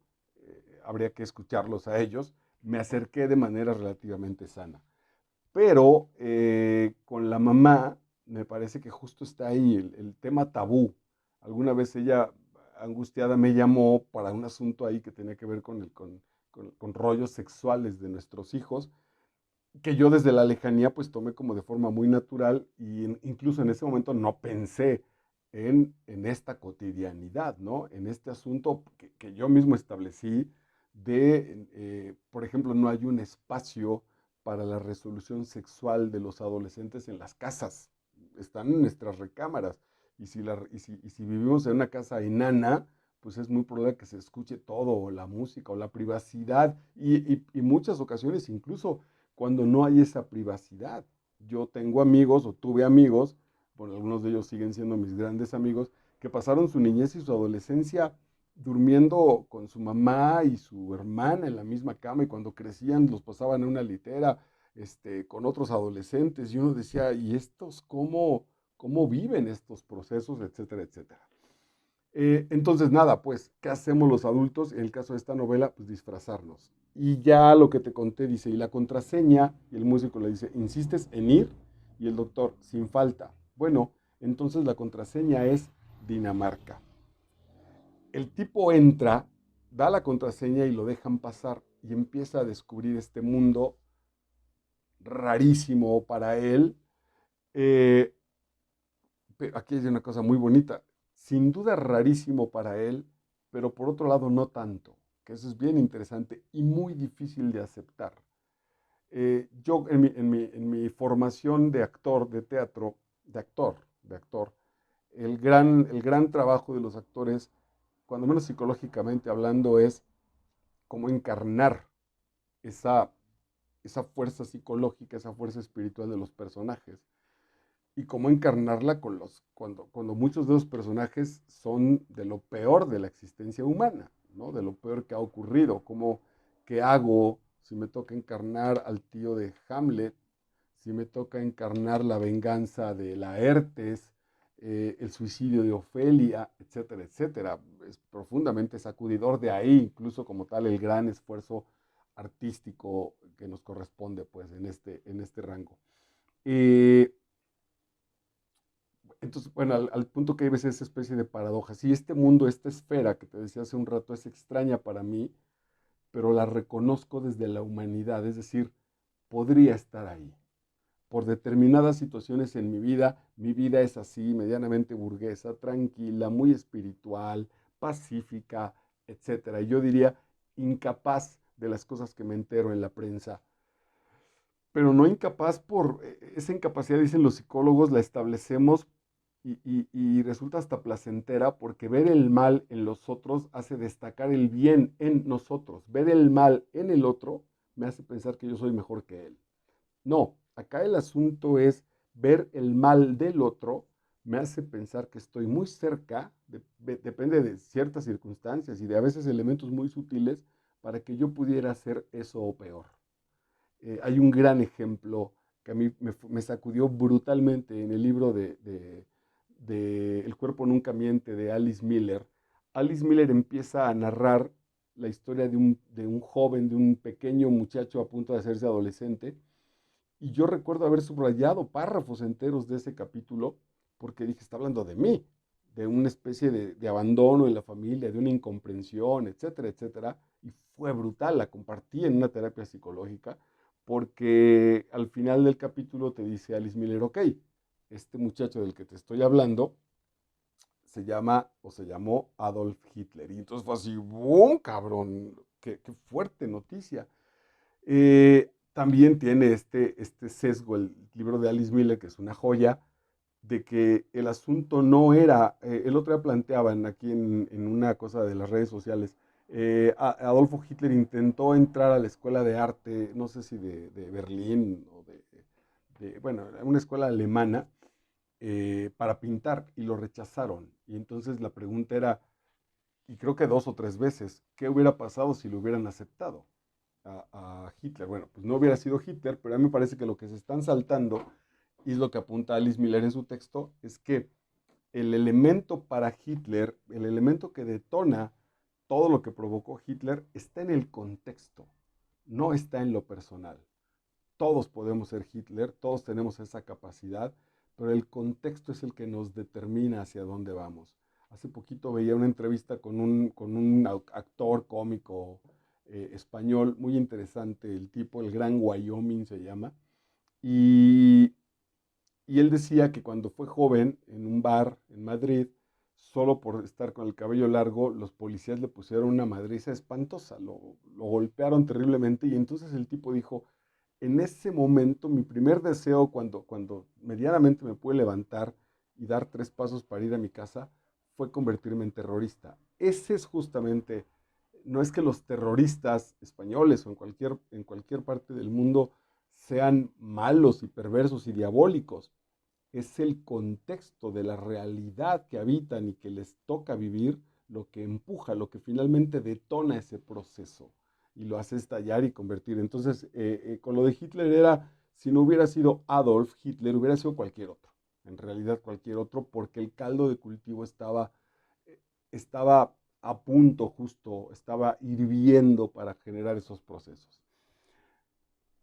habría que escucharlos a ellos, me acerqué de manera relativamente sana. Pero con la mamá, me parece que justo está ahí el tema tabú. Alguna vez ella, angustiada, me llamó para un asunto ahí que tenía que ver con rollos sexuales de nuestros hijos, que yo desde la lejanía pues tomé como de forma muy natural y incluso en ese momento no pensé en esta cotidianidad, ¿no? En este asunto que yo mismo establecí por ejemplo, no hay un espacio para la resolución sexual de los adolescentes en las casas, están en nuestras recámaras y si vivimos en una casa enana, pues es muy probable que se escuche todo, o la música, o la privacidad, y muchas ocasiones incluso cuando no hay esa privacidad. Yo tengo amigos o tuve amigos, bueno, algunos de ellos siguen siendo mis grandes amigos, que pasaron su niñez y su adolescencia durmiendo con su mamá y su hermana en la misma cama y cuando crecían los pasaban en una litera con otros adolescentes y uno decía, ¿y estos cómo viven estos procesos, etcétera, etcétera? Entonces, nada, pues, ¿qué hacemos los adultos? En el caso de esta novela, pues disfrazarnos. Y ya lo que te conté dice, y la contraseña, y el músico le dice, ¿insistes en ir? Y el doctor, sin falta. Bueno, entonces la contraseña es Dinamarca. El tipo entra, da la contraseña y lo dejan pasar y empieza a descubrir este mundo rarísimo para él. Eh, pero aquí hay una cosa muy bonita, sin duda rarísimo para él, pero por otro lado no tanto, que eso es bien interesante y muy difícil de aceptar. Yo en mi formación de actor de teatro, de actor, el gran trabajo de los actores, cuando menos psicológicamente hablando, es cómo encarnar esa esa fuerza psicológica, esa fuerza espiritual de los personajes y cómo encarnarla cuando muchos de los personajes son de lo peor de la existencia humana, ¿no? De lo peor que ha ocurrido, como qué hago si me toca encarnar al tío de Hamlet, si me toca encarnar la venganza de Laertes, el suicidio de Ofelia, etcétera, etcétera. Es profundamente sacudidor, de ahí incluso como tal el gran esfuerzo artístico que nos corresponde pues en este rango. Eh, entonces, bueno, al punto que hay veces esa especie de paradoja. Si este mundo, esta esfera que te decía hace un rato es extraña para mí, pero la reconozco desde la humanidad, es decir, podría estar ahí. Por determinadas situaciones en mi vida es así, medianamente burguesa, tranquila, muy espiritual, pacífica, etcétera. Y yo diría incapaz de las cosas que me entero en la prensa, pero no incapaz por esa incapacidad, dicen los psicólogos, la establecemos y resulta hasta placentera porque ver el mal en los otros hace destacar el bien en nosotros. Ver el mal en el otro me hace pensar que yo soy mejor que él. No, acá el asunto es ver el mal del otro me hace pensar que estoy muy cerca, depende de ciertas circunstancias y de a veces elementos muy sutiles para que yo pudiera hacer eso o peor. Hay un gran ejemplo que a mí me sacudió brutalmente en el libro de El cuerpo nunca miente de Alice Miller. Alice Miller empieza a narrar la historia de un joven, de un pequeño muchacho a punto de hacerse adolescente, y yo recuerdo haber subrayado párrafos enteros de ese capítulo porque dije, está hablando de mí, de una especie de abandono en la familia, de una incomprensión, etcétera, etcétera. Y fue brutal, la compartí en una terapia psicológica porque al final del capítulo te dice Alice Miller, ok, este muchacho del que te estoy hablando se llama o se llamó Adolf Hitler. Y entonces fue así, ¡boom, cabrón! Qué fuerte noticia! También tiene este sesgo el libro de Alice Miller, que es una joya, de que el asunto no era, el otro día planteaban aquí en una cosa de las redes sociales, Adolfo Hitler intentó entrar a la escuela de arte, no sé si de Berlín o bueno, una escuela alemana, para pintar y lo rechazaron. Y entonces la pregunta era, y creo que 2 o 3 veces, ¿qué hubiera pasado si lo hubieran aceptado a Hitler? Bueno, pues no hubiera sido Hitler, pero a mí me parece que lo que se están saltando, y es lo que apunta Alice Miller en su texto, es que el elemento para Hitler, el elemento que detona todo lo que provocó Hitler, está en el contexto, no está en lo personal. Todos podemos ser Hitler, todos tenemos esa capacidad, pero el contexto es el que nos determina hacia dónde vamos. Hace poquito veía una entrevista con un actor cómico español muy interesante, el tipo, el Gran Wyoming se llama, y, y él decía que cuando fue joven en un bar en Madrid, solo por estar con el cabello largo, los policías le pusieron una madriza espantosa, lo golpearon terriblemente y entonces el tipo dijo, en ese momento mi primer deseo cuando medianamente me pude levantar y dar 3 pasos para ir a mi casa fue convertirme en terrorista. Ese es justamente, no es que los terroristas españoles o en cualquier parte del mundo sean malos y perversos y diabólicos, es el contexto de la realidad que habitan y que les toca vivir lo que empuja, lo que finalmente detona ese proceso y lo hace estallar y convertir. Entonces, con lo de Hitler era, si no hubiera sido Adolf Hitler, hubiera sido cualquier otro, en realidad cualquier otro, porque el caldo de cultivo estaba a punto justo, estaba hirviendo para generar esos procesos.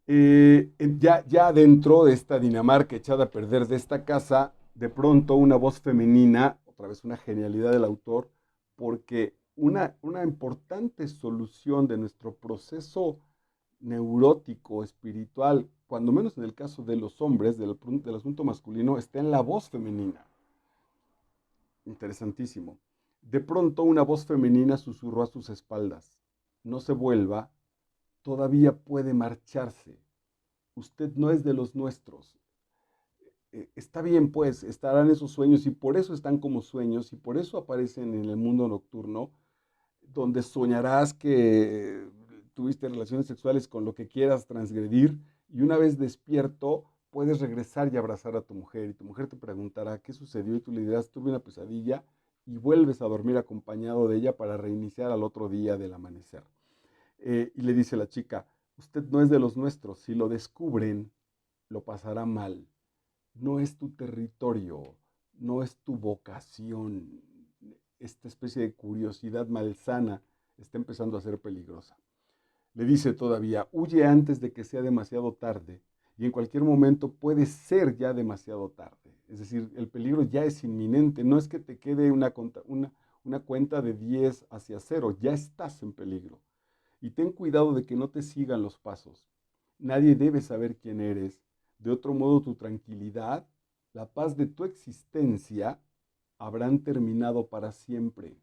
Ya dentro de esta Dinamarca echada a perder de esta casa, de pronto una voz femenina, otra vez una genialidad del autor, porque una importante solución de nuestro proceso neurótico, espiritual, cuando menos en el caso de los hombres, del asunto masculino, está en la voz femenina. Interesantísimo. De pronto una voz femenina susurró a sus espaldas, no se vuelva, todavía puede marcharse, usted no es de los nuestros. Está bien, pues, estarán esos sueños y por eso están como sueños y por eso aparecen en el mundo nocturno, donde soñarás que tuviste relaciones sexuales con lo que quieras transgredir y una vez despierto puedes regresar y abrazar a tu mujer y tu mujer te preguntará qué sucedió y tú le dirás, tuve una pesadilla y vuelves a dormir acompañado de ella para reiniciar al otro día del amanecer. Y le dice la chica, usted no es de los nuestros, si lo descubren, lo pasará mal. No es tu territorio, no es tu vocación. Esta especie de curiosidad malsana está empezando a ser peligrosa. Le dice todavía, huye antes de que sea demasiado tarde y en cualquier momento puede ser ya demasiado tarde. Es decir, el peligro ya es inminente, no es que te quede una cuenta de 10 hacia cero, ya estás en peligro. Y ten cuidado de que no te sigan los pasos. Nadie debe saber quién eres. De otro modo, tu tranquilidad, la paz de tu existencia, habrán terminado para siempre.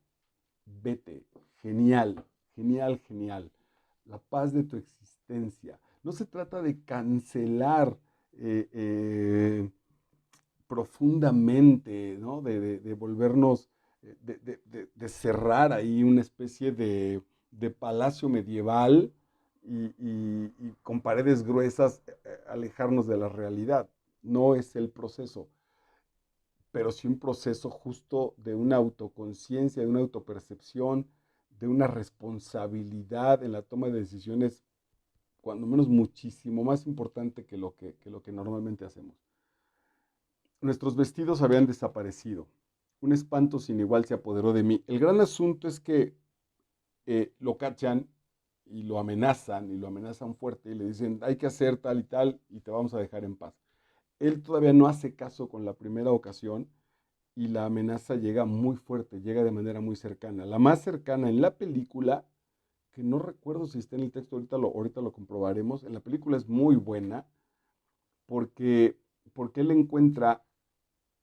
Vete. Genial, genial, genial. La paz de tu existencia. No se trata de cancelar eh, eh, profundamente, ¿no? De volvernos, de cerrar ahí una especie de palacio medieval y con paredes gruesas alejarnos de la realidad. No es el proceso, pero sí un proceso justo de una autoconciencia, de una autopercepción, de una responsabilidad en la toma de decisiones, cuando menos muchísimo más importante que lo que normalmente hacemos. Nuestros vestidos habían desaparecido. Un espanto sin igual se apoderó de mí. El gran asunto es que lo cachan y lo amenazan fuerte y le dicen, hay que hacer tal y te vamos a dejar en paz. Él todavía no hace caso con la primera ocasión y la amenaza llega muy fuerte, llega de manera muy cercana. La más cercana en la película, que no recuerdo si está en el texto, ahorita lo comprobaremos, en la película es muy buena porque, porque él encuentra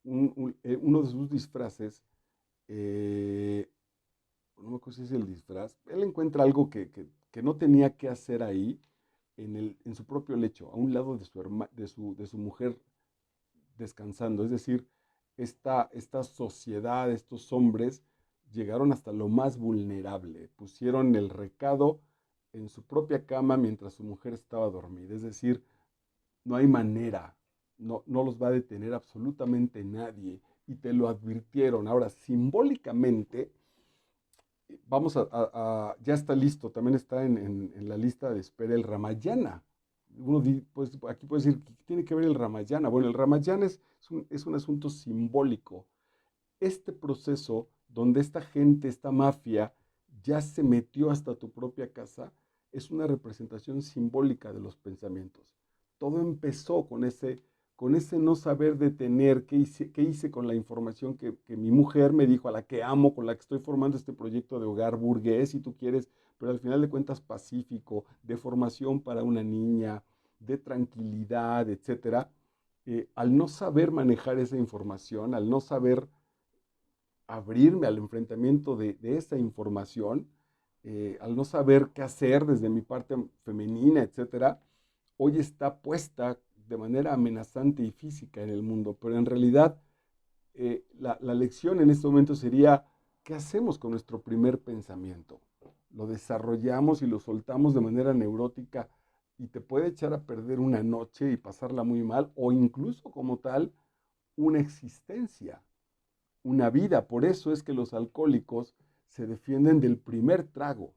uno de sus disfraces, eh, no me acuerdo si es el disfraz, él encuentra algo que no tenía que hacer ahí en su propio lecho, a un lado de de su mujer descansando. Es decir, esta sociedad, estos hombres, llegaron hasta lo más vulnerable, pusieron el recado en su propia cama mientras su mujer estaba dormida. Es decir, no hay manera, no los va a detener absolutamente nadie y te lo advirtieron. Ahora, simbólicamente, ya está listo, también está en la lista de espera el Ramayana. Pues, aquí puede decir, ¿qué tiene que ver el Ramayana? Bueno, el Ramayana es un asunto simbólico. Este proceso donde esta gente, esta mafia, ya se metió hasta tu propia casa, es una representación simbólica de los pensamientos. Todo empezó con ese no saber detener qué hice con la información que mi mujer me dijo, a la que amo, con la que estoy formando este proyecto de hogar burgués, si tú quieres, pero al final de cuentas pacífico, de formación para una niña, de tranquilidad, etcétera. Al no saber manejar esa información, al no saber abrirme al enfrentamiento de esa información, al no saber qué hacer desde mi parte femenina, etcétera, hoy está puesta de manera amenazante y física en el mundo, pero en realidad la lección en este momento sería, ¿qué hacemos con nuestro primer pensamiento? Lo desarrollamos y lo soltamos de manera neurótica y te puede echar a perder una noche y pasarla muy mal, o incluso como tal, una existencia, una vida. Por eso es que los alcohólicos se defienden del primer trago.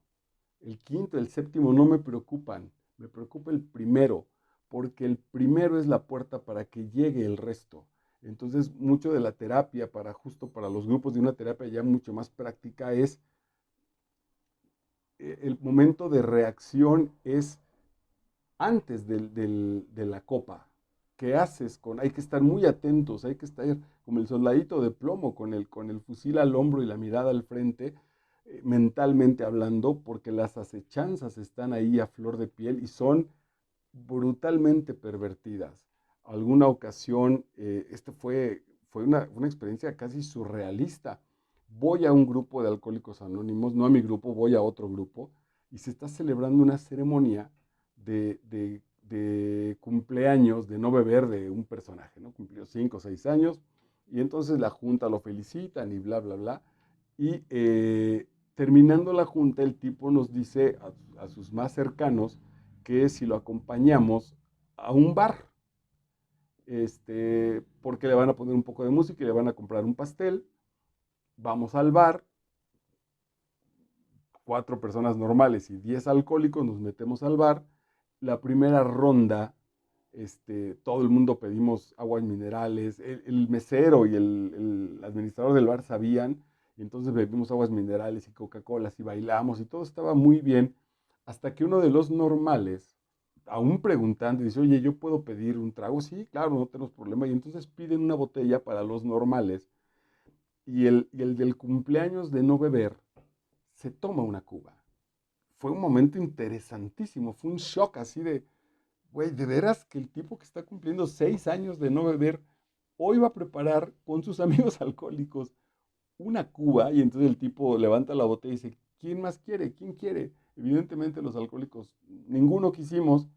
El quinto, el séptimo no me preocupan, me preocupa el primero, porque el primero es la puerta para que llegue el resto. Entonces, mucho de la terapia, justo para los grupos de una terapia ya mucho más práctica, es el momento de reacción es antes de la copa. ¿Qué haces? Hay que estar muy atentos, hay que estar como el soldadito de plomo, con el fusil al hombro y la mirada al frente, mentalmente hablando, porque las acechanzas están ahí a flor de piel y son brutalmente pervertidas. Alguna ocasión, fue una experiencia casi surrealista. Voy a un grupo de alcohólicos anónimos, no a mi grupo, voy a otro grupo, y se está celebrando una ceremonia de cumpleaños, de no beber de un personaje, ¿no? Cumplió 5 o 6 años, y entonces la junta lo felicitan y bla, bla, bla. Y terminando la junta, el tipo nos dice a sus más cercanos que si lo acompañamos a un bar, porque le van a poner un poco de música y le van a comprar un pastel. Vamos al bar, 4 personas normales y 10 alcohólicos, nos metemos al bar. La primera ronda, todo el mundo pedimos aguas minerales, el mesero y el administrador del bar sabían, y entonces bebimos aguas minerales y Coca-Colas y bailamos y todo estaba muy bien, hasta que uno de los normales, aún preguntando, dice, oye, ¿yo puedo pedir un trago? Sí, claro, no tenemos problema, y entonces piden una botella para los normales, y el del cumpleaños de no beber se toma una cuba. Fue un momento interesantísimo, fue un shock así de, güey, de veras que el tipo que está cumpliendo 6 años de no beber, hoy va a preparar con sus amigos alcohólicos una cuba, y entonces el tipo levanta la botella y dice, ¿quién más quiere? ¿Quién quiere? Evidentemente los alcohólicos, ninguno quisimos,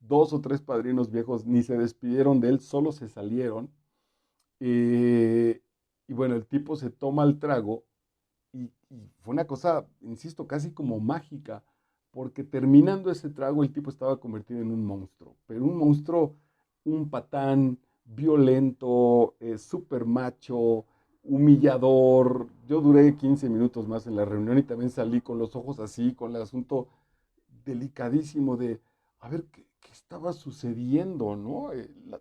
2 o 3 padrinos viejos ni se despidieron de él, solo se salieron. eh, y bueno, el tipo se toma el trago y fue una cosa, insisto, casi como mágica, porque terminando ese trago el tipo estaba convertido en un monstruo, pero un monstruo, un patán, violento, súper macho, humillador. Yo duré 15 minutos más en la reunión y también salí con los ojos así, con el asunto delicadísimo de, a ver, ¿qué estaba sucediendo, no?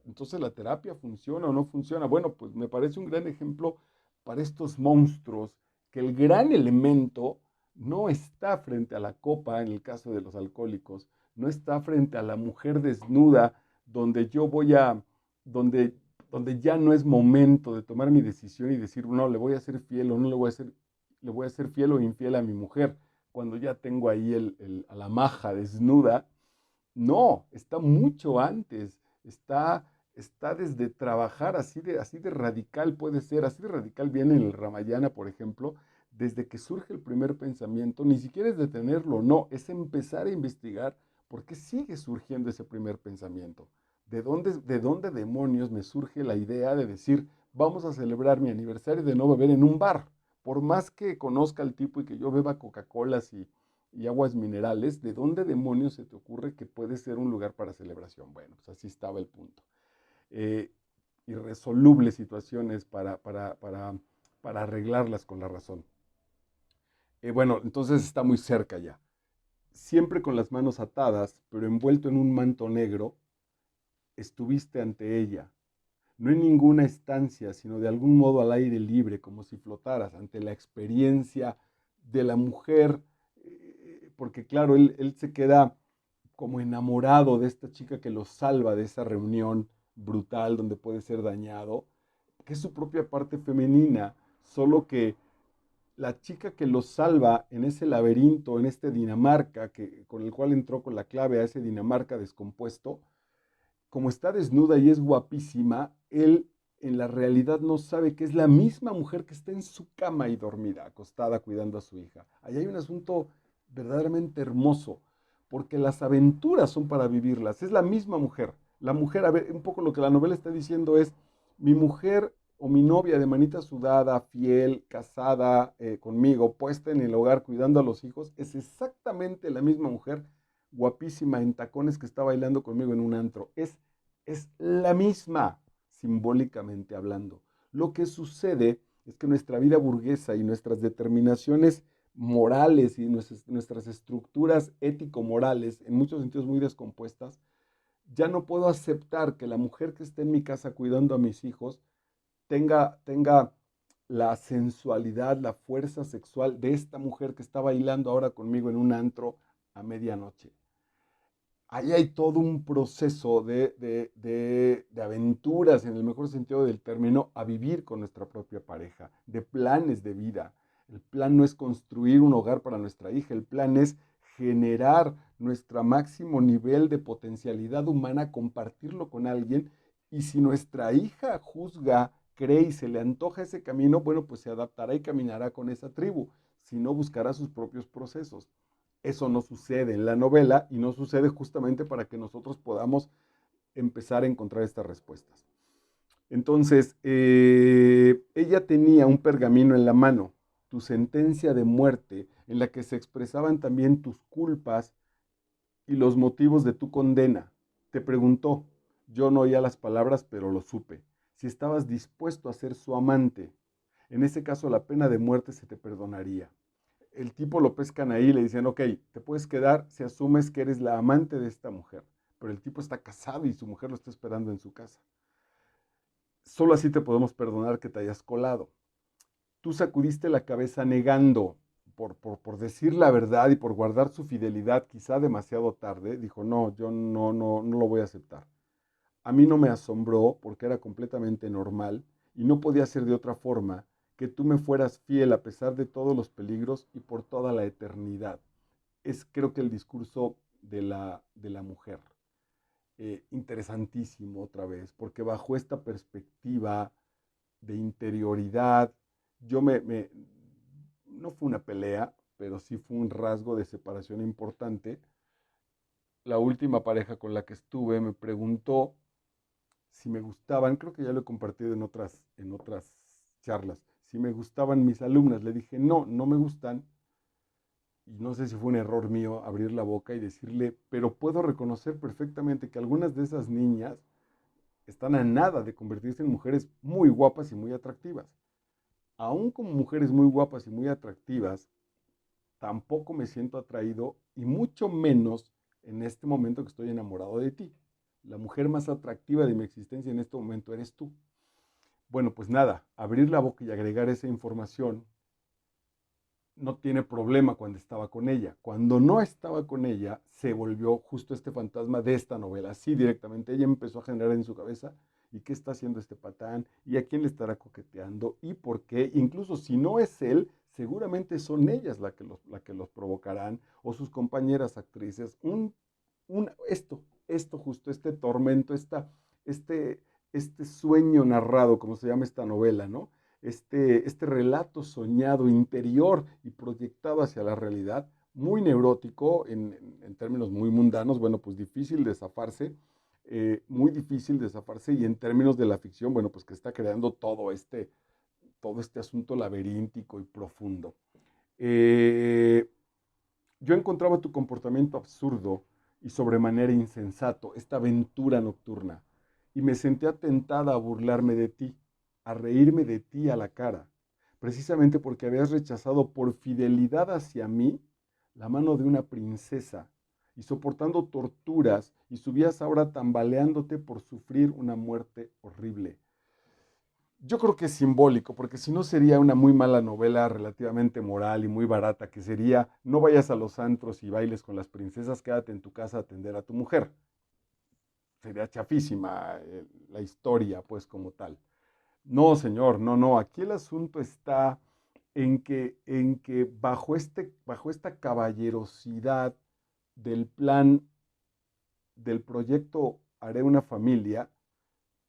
Entonces, ¿la terapia funciona o no funciona? Bueno, pues me parece un gran ejemplo para estos monstruos, que el gran elemento no está frente a la copa, en el caso de los alcohólicos, no está frente a la mujer desnuda, donde yo voy a, donde, donde ya no es momento de tomar mi decisión y decir, no, le voy a ser fiel o no le voy a ser fiel o infiel a mi mujer cuando ya tengo ahí a la maja desnuda. No, está mucho antes, está desde trabajar así de radical puede ser, así de radical viene en el Ramayana, por ejemplo, desde que surge el primer pensamiento, ni siquiera es detenerlo, no, es empezar a investigar por qué sigue surgiendo ese primer pensamiento. ¿De dónde demonios me surge la idea de decir, vamos a celebrar mi aniversario de no beber en un bar? Por más que conozca al tipo y que yo beba Coca-Colas y aguas minerales, ¿de dónde demonios se te ocurre que puede ser un lugar para celebración? Bueno, pues así estaba el punto. Eh, Irresolubles situaciones para arreglarlas con la razón. Bueno, entonces está muy cerca ya. Siempre con las manos atadas, pero envuelto en un manto negro, estuviste ante ella, no en ninguna estancia, sino de algún modo al aire libre, como si flotaras ante la experiencia de la mujer, porque claro, él se queda como enamorado de esta chica que lo salva de esa reunión brutal donde puede ser dañado, que es su propia parte femenina, solo que la chica que lo salva en ese laberinto, en este Dinamarca, con el cual entró con la clave a ese Dinamarca descompuesto, como está desnuda y es guapísima, él en la realidad no sabe que es la misma mujer que está en su cama y dormida, acostada cuidando a su hija. Ahí hay un asunto verdaderamente hermoso, porque las aventuras son para vivirlas. Es la misma mujer. La mujer, a ver, un poco lo que la novela está diciendo es, mi mujer o mi novia de manita sudada, fiel, casada conmigo, puesta en el hogar cuidando a los hijos, es exactamente la misma mujer guapísima en tacones que está bailando conmigo en un antro. Es la misma, simbólicamente hablando. Lo que sucede es que nuestra vida burguesa y nuestras determinaciones morales y nuestras estructuras ético-morales, en muchos sentidos muy descompuestas, ya no puedo aceptar que la mujer que esté en mi casa cuidando a mis hijos tenga la sensualidad, la fuerza sexual de esta mujer que está bailando ahora conmigo en un antro a medianoche. Ahí hay todo un proceso de aventuras, en el mejor sentido del término, a vivir con nuestra propia pareja, de planes de vida. El plan no es construir un hogar para nuestra hija, el plan es generar nuestro máximo nivel de potencialidad humana, compartirlo con alguien, y si nuestra hija juzga, cree y se le antoja ese camino, bueno, pues se adaptará y caminará con esa tribu, si no buscará sus propios procesos. Eso no sucede en la novela y no sucede justamente para que nosotros podamos empezar a encontrar estas respuestas. Entonces, ella tenía un pergamino en la mano, tu sentencia de muerte, en la que se expresaban también tus culpas y los motivos de tu condena. Te preguntó, yo no oía las palabras, pero lo supe, si estabas dispuesto a ser su amante. En ese caso, la pena de muerte se te perdonaría. El tipo lo pescan ahí y le dicen, ok, te puedes quedar si asumes que eres la amante de esta mujer. Pero el tipo está casado y su mujer lo está esperando en su casa. Solo así te podemos perdonar que te hayas colado. Tú sacudiste la cabeza negando, por decir la verdad y por guardar su fidelidad quizá demasiado tarde, dijo, no, yo no lo voy a aceptar. A mí no me asombró porque era completamente normal y no podía ser de otra forma que tú me fueras fiel a pesar de todos los peligros y por toda la eternidad. Es creo que el discurso de la mujer. Interesantísimo otra vez, porque bajo esta perspectiva de interioridad, no fue una pelea, pero sí fue un rasgo de separación importante. La última pareja con la que estuve me preguntó si me gustaban, creo que ya lo he compartido en otras charlas, si me gustaban mis alumnas. Le dije, no, no me gustan. Y no sé si fue un error mío abrir la boca y decirle, pero puedo reconocer perfectamente que algunas de esas niñas están a nada de convertirse en mujeres muy guapas y muy atractivas. Aún como mujeres muy guapas y muy atractivas, tampoco me siento atraído y mucho menos en este momento que estoy enamorado de ti. La mujer más atractiva de mi existencia en este momento eres tú. Bueno, pues nada, abrir la boca y agregar esa información no tiene problema cuando estaba con ella. Cuando no estaba con ella, se volvió justo este fantasma de esta novela. Así directamente, ella empezó a generar en su cabeza, ¿y qué está haciendo este patán? ¿Y a quién le estará coqueteando? ¿Y por qué? Incluso si no es él, seguramente son ellas la que los provocarán, o sus compañeras actrices. Esto justo, este tormento, este, este sueño narrado, como se llama esta novela, ¿no? Este relato soñado interior y proyectado hacia la realidad, muy neurótico en términos muy mundanos, bueno, pues difícil de zafarse, muy difícil de zafarse, y en términos de la ficción, bueno, pues que está creando todo este asunto laberíntico y profundo. Eh, yo encontraba tu comportamiento absurdo y sobremanera insensato, esta aventura nocturna, y me sentía tentada a burlarme de ti, a reírme de ti a la cara, precisamente porque habías rechazado por fidelidad hacia mí la mano de una princesa y soportando torturas y subías ahora tambaleándote por sufrir una muerte horrible. Yo creo que es simbólico, porque si no sería una muy mala novela relativamente moral y muy barata, que sería, no vayas a los antros y bailes con las princesas, quédate en tu casa a atender a tu mujer. Sería chafísima la historia, pues como tal. No, señor, no, no, aquí el asunto está en que bajo esta caballerosidad del plan, del proyecto Haré una familia,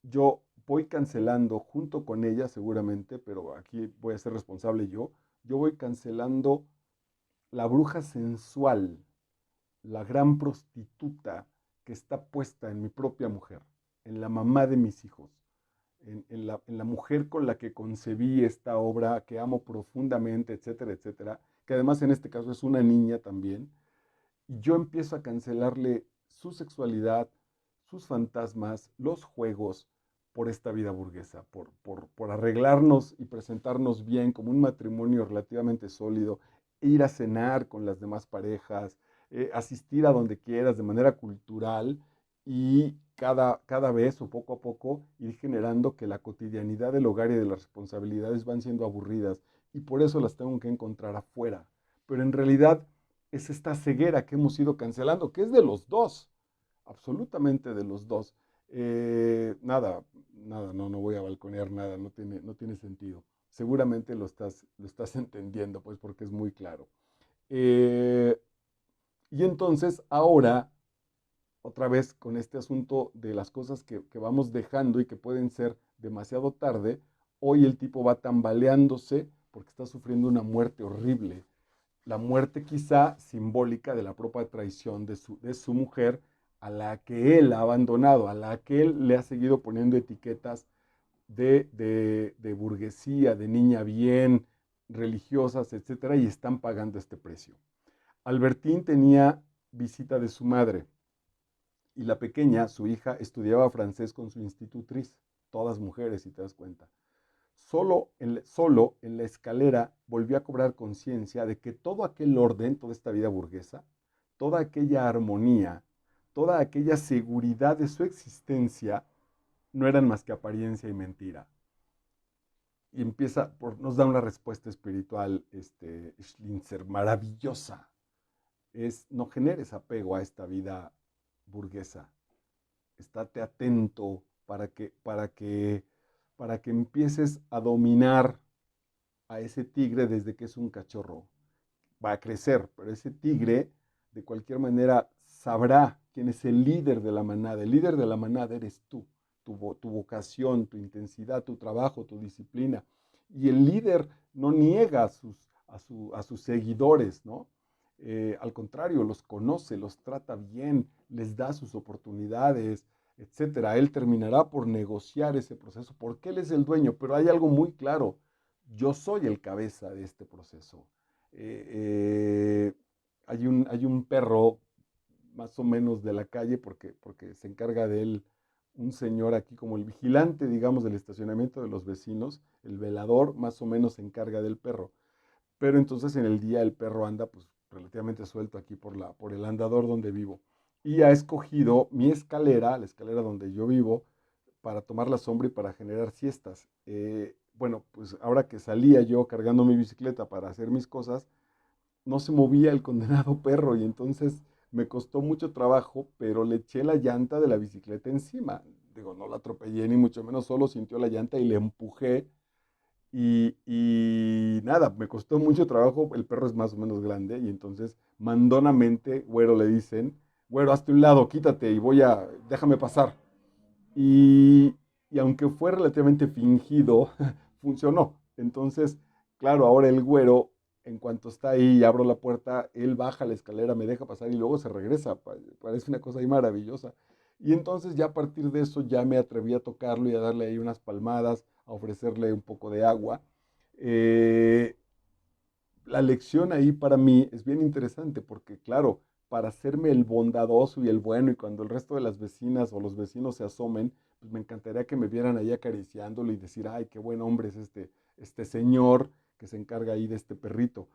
yo voy cancelando junto con ella seguramente, pero aquí voy a ser responsable yo voy cancelando la bruja sensual, la gran prostituta que está puesta en mi propia mujer, en la mamá de mis hijos, en la mujer con la que concebí esta obra, que amo profundamente, etcétera, etcétera, que además en este caso es una niña también, y yo empiezo a cancelarle su sexualidad, sus fantasmas, los juegos por esta vida burguesa, por arreglarnos y presentarnos bien como un matrimonio relativamente sólido, ir a cenar con las demás parejas, asistir a donde quieras de manera cultural y cada vez o poco a poco ir generando que la cotidianidad del hogar y de las responsabilidades van siendo aburridas y por eso las tengo que encontrar afuera. Pero en realidad es esta ceguera que hemos ido cancelando, que es de los dos, absolutamente de los dos. Nada, nada, no voy a balconear nada, no tiene sentido. Seguramente lo estás entendiendo, pues porque es muy claro. Eh, y entonces ahora, otra vez con este asunto de las cosas que vamos dejando y que pueden ser demasiado tarde, hoy el tipo va tambaleándose porque está sufriendo una muerte horrible, la muerte quizá simbólica de la propia traición de su mujer, a la que él ha abandonado, a la que él le ha seguido poniendo etiquetas de burguesía, de niña bien, religiosas, etcétera, y están pagando este precio. Albertín tenía visita de su madre y la pequeña, su hija, estudiaba francés con su institutriz, todas mujeres, si te das cuenta. Solo en la escalera volvió a cobrar conciencia de que todo aquel orden, toda esta vida burguesa, toda aquella armonía, toda aquella seguridad de su existencia, no eran más que apariencia y mentira. Y nos da una respuesta espiritual, Schlinzer, maravillosa. No generes apego a esta vida burguesa. Estate atento para que empieces a dominar a ese tigre desde que es un cachorro. Va a crecer, pero ese tigre de cualquier manera sabrá quién es el líder de la manada. El líder de la manada eres tú, tu vocación, tu intensidad, tu trabajo, tu disciplina. Y el líder no niega a sus seguidores, ¿no? Al contrario, los conoce, los trata bien, les da sus oportunidades, etcétera. Él terminará por negociar ese proceso porque él es el dueño, pero hay algo muy claro, yo soy el cabeza de este proceso. Eh, hay un perro más o menos de la calle porque se encarga de él un señor aquí como el vigilante, digamos, del estacionamiento de los vecinos, el velador más o menos se encarga del perro. Pero entonces en el día el perro anda pues relativamente suelto aquí por el andador donde vivo. Y ha escogido mi escalera, la escalera donde yo vivo, para tomar la sombra y para generar siestas. Bueno, pues ahora que salía yo cargando mi bicicleta para hacer mis cosas, no se movía el condenado perro y entonces me costó mucho trabajo, pero le eché la llanta de la bicicleta encima. Digo, no la atropellé ni mucho menos, solo sintió la llanta y le empujé y nada, me costó mucho trabajo, el perro es más o menos grande y entonces mandonamente, güero le dicen, güero, hazte un lado, quítate y déjame pasar. Y, y aunque fue relativamente fingido, funcionó. Entonces, claro, ahora el güero, en cuanto está ahí y abro la puerta, él baja la escalera, me deja pasar y luego se regresa. Parece una cosa ahí maravillosa. Y entonces ya a partir de eso ya me atreví a tocarlo y a darle ahí unas palmadas, a ofrecerle un poco de agua. Eh, la lección ahí para mí es bien interesante porque, claro, para hacerme el bondadoso y el bueno y cuando el resto de las vecinas o los vecinos se asomen, pues me encantaría que me vieran ahí acariciándolo y decir, ay, qué buen hombre es este señor que se encarga ahí de este perrito.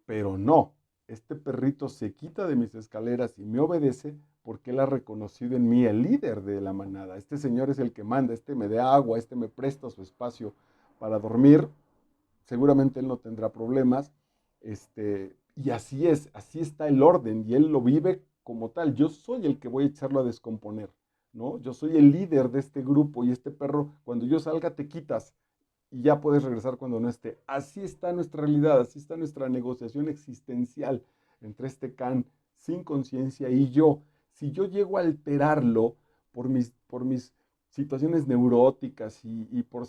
Pero no, este perrito se quita de mis escaleras y me obedece porque él ha reconocido en mí el líder de la manada. Este señor es el que manda, este me da agua, este me presta su espacio para dormir, seguramente él no tendrá problemas, y así es, así está el orden, y él lo vive como tal. Yo soy el que voy a echarlo a descomponer, ¿no? Yo soy el líder de este grupo, y este perro, cuando yo salga, te quitas, y ya puedes regresar cuando no esté. Así está nuestra realidad, así está nuestra negociación existencial entre este Can sin conciencia y yo. Si yo llego a alterarlo por mis situaciones neuróticas y por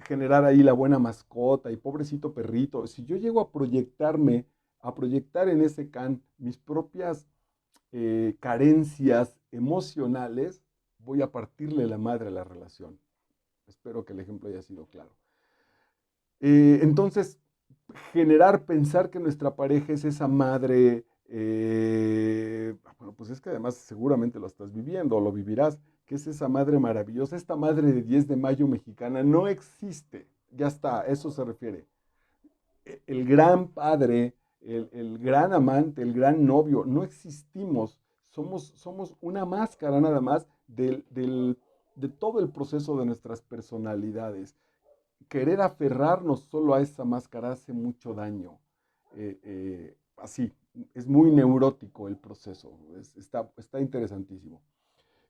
generar ahí la buena mascota y pobrecito perrito, si yo llego a proyectar en ese Can mis propias carencias emocionales, voy a partirle la madre a la relación. Espero que el ejemplo haya sido claro. Entonces, pensar que nuestra pareja es esa madre, bueno, pues es que además seguramente lo estás viviendo o lo vivirás, que es esa madre maravillosa, esta madre de 10 de mayo mexicana no existe, ya está, a eso se refiere. El gran padre, el gran amante, el gran novio, no existimos, somos una máscara nada más de todo el proceso de nuestras personalidades. Querer aferrarnos solo a esa máscara hace mucho daño. Así, es muy neurótico el proceso, está interesantísimo.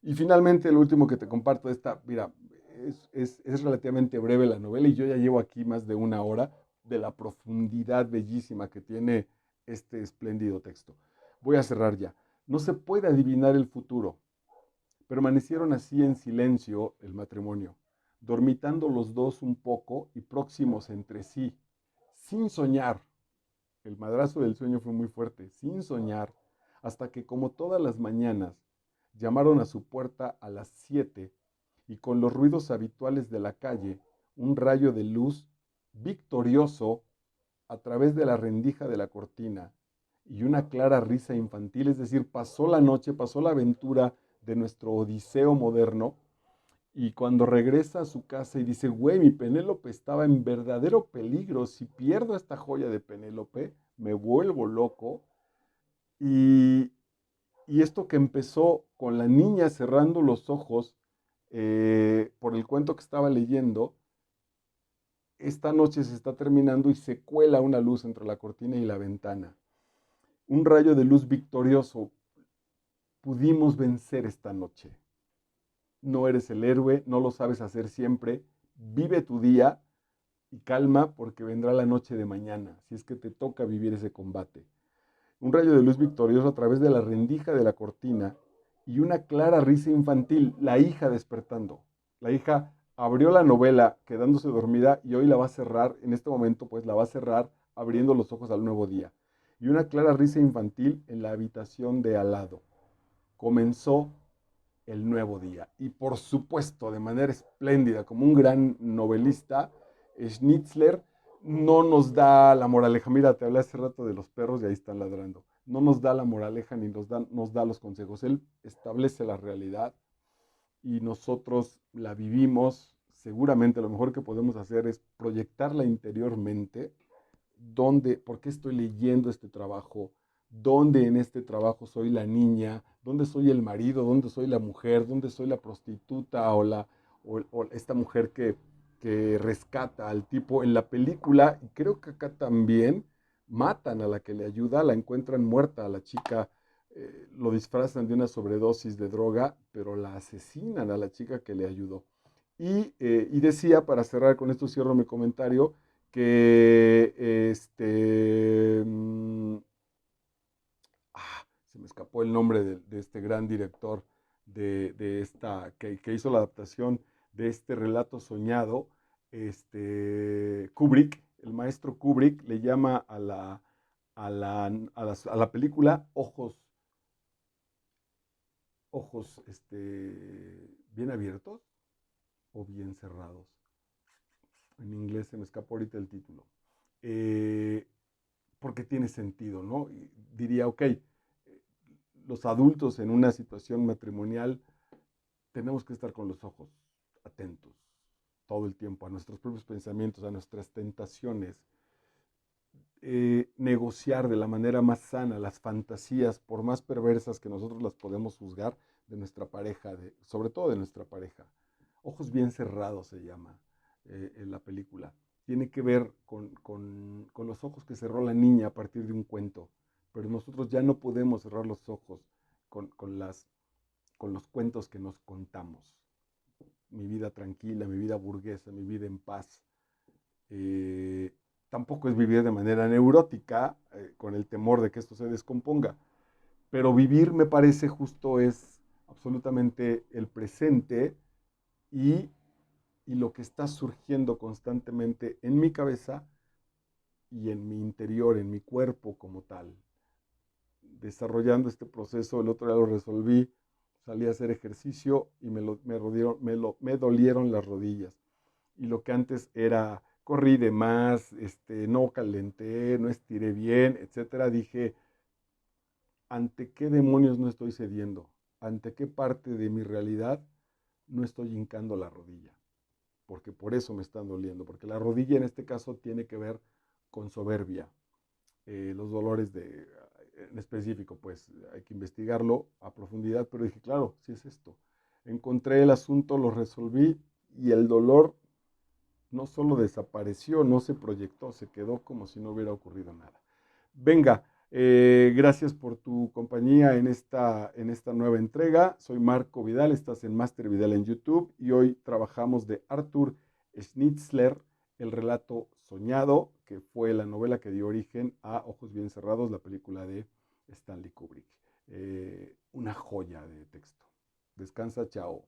Y finalmente, el último que te comparto, mira, es relativamente breve la novela y yo ya llevo aquí más de una hora de la profundidad bellísima que tiene este espléndido texto. Voy a cerrar ya. No se puede adivinar el futuro. Permanecieron así en silencio el matrimonio, dormitando los dos un poco y próximos entre sí, sin soñar. El madrazo del sueño fue muy fuerte, sin soñar, hasta que como todas las mañanas, llamaron a su puerta a las 7 y con los ruidos habituales de la calle, un rayo de luz victorioso a través de la rendija de la cortina y una clara risa infantil, es decir, pasó la noche, pasó la aventura de nuestro Odiseo moderno, y cuando regresa a su casa y dice, güey, mi Penélope estaba en verdadero peligro, si pierdo esta joya de Penélope, me vuelvo loco. Y, y esto que empezó con la niña cerrando los ojos por el cuento que estaba leyendo, esta noche se está terminando y se cuela una luz entre la cortina y la ventana. Un rayo de luz victorioso. Pudimos vencer esta noche. No eres el héroe, no lo sabes hacer siempre. Vive tu día y calma porque vendrá la noche de mañana, si es que te toca vivir ese combate. Un rayo de luz victorioso a través de la rendija de la cortina y una clara risa infantil, la hija despertando. La hija abrió la novela quedándose dormida y hoy la va a cerrar, en este momento pues la va a cerrar abriendo los ojos al nuevo día. Y una clara risa infantil en la habitación de al lado. Comenzó el nuevo día. Y por supuesto, de manera espléndida, como un gran novelista, Schnitzler no nos da la moraleja. Mira, te hablé hace rato de los perros y ahí están ladrando. No nos da la moraleja ni nos da los consejos. Él establece la realidad y nosotros la vivimos. Seguramente lo mejor que podemos hacer es proyectarla interiormente. ¿Dónde, por qué estoy leyendo este trabajo? ¿Dónde en este trabajo soy la niña? ¿Dónde soy el marido? ¿Dónde soy la mujer? ¿Dónde soy la prostituta o esta mujer que rescata al tipo en la película? Y creo que acá también matan a la que le ayuda, la encuentran muerta a la chica, lo disfrazan de una sobredosis de droga, pero la asesinan a la chica que le ayudó. Y decía, para cerrar con esto, cierro mi comentario, que se me escapó el nombre de este gran director de esta, que hizo la adaptación de este relato soñado, Kubrick, el maestro Kubrick le llama a la película ojos bien abiertos o bien cerrados. En inglés se me escapó ahorita el título. Eh, Porque tiene sentido, ¿no? Y diría, ok, los adultos en una situación matrimonial tenemos que estar con los ojos atentos todo el tiempo a nuestros propios pensamientos, a nuestras tentaciones, negociar de la manera más sana las fantasías, por más perversas que nosotros las podemos juzgar, de nuestra pareja, sobre todo de nuestra pareja. Ojos bien cerrados se llama en la película. Tiene que ver con los ojos que cerró la niña a partir de un cuento, pero nosotros ya no podemos cerrar los ojos con los cuentos que nos contamos. Mi vida tranquila, mi vida burguesa, mi vida en paz. Eh, Tampoco es vivir de manera neurótica, con el temor de que esto se descomponga, pero vivir me parece justo es absolutamente el presente y, y lo que está surgiendo constantemente en mi cabeza y en mi interior, en mi cuerpo como tal. Desarrollando este proceso, el otro día lo resolví, salí a hacer ejercicio y me dolieron las rodillas. Y lo que antes era, corrí de más, no calenté, no estiré bien, etcétera, dije, ¿ante qué demonios no estoy cediendo? ¿Ante qué parte de mi realidad no estoy hincando la rodilla? Porque por eso me están doliendo, porque la rodilla en este caso tiene que ver con soberbia. Los dolores en específico, pues hay que investigarlo a profundidad, pero dije, claro, sí es esto. Encontré el asunto, lo resolví y el dolor no solo desapareció, no se proyectó, se quedó como si no hubiera ocurrido nada. Venga, gracias por tu compañía en esta nueva entrega. Soy Marco Vidal, estás en Master Vidal en YouTube y hoy trabajamos de Arthur Schnitzler, el relato soñado, que fue la novela que dio origen a Ojos Bien Cerrados, la película de Stanley Kubrick. Una joya de texto. Descansa, chao.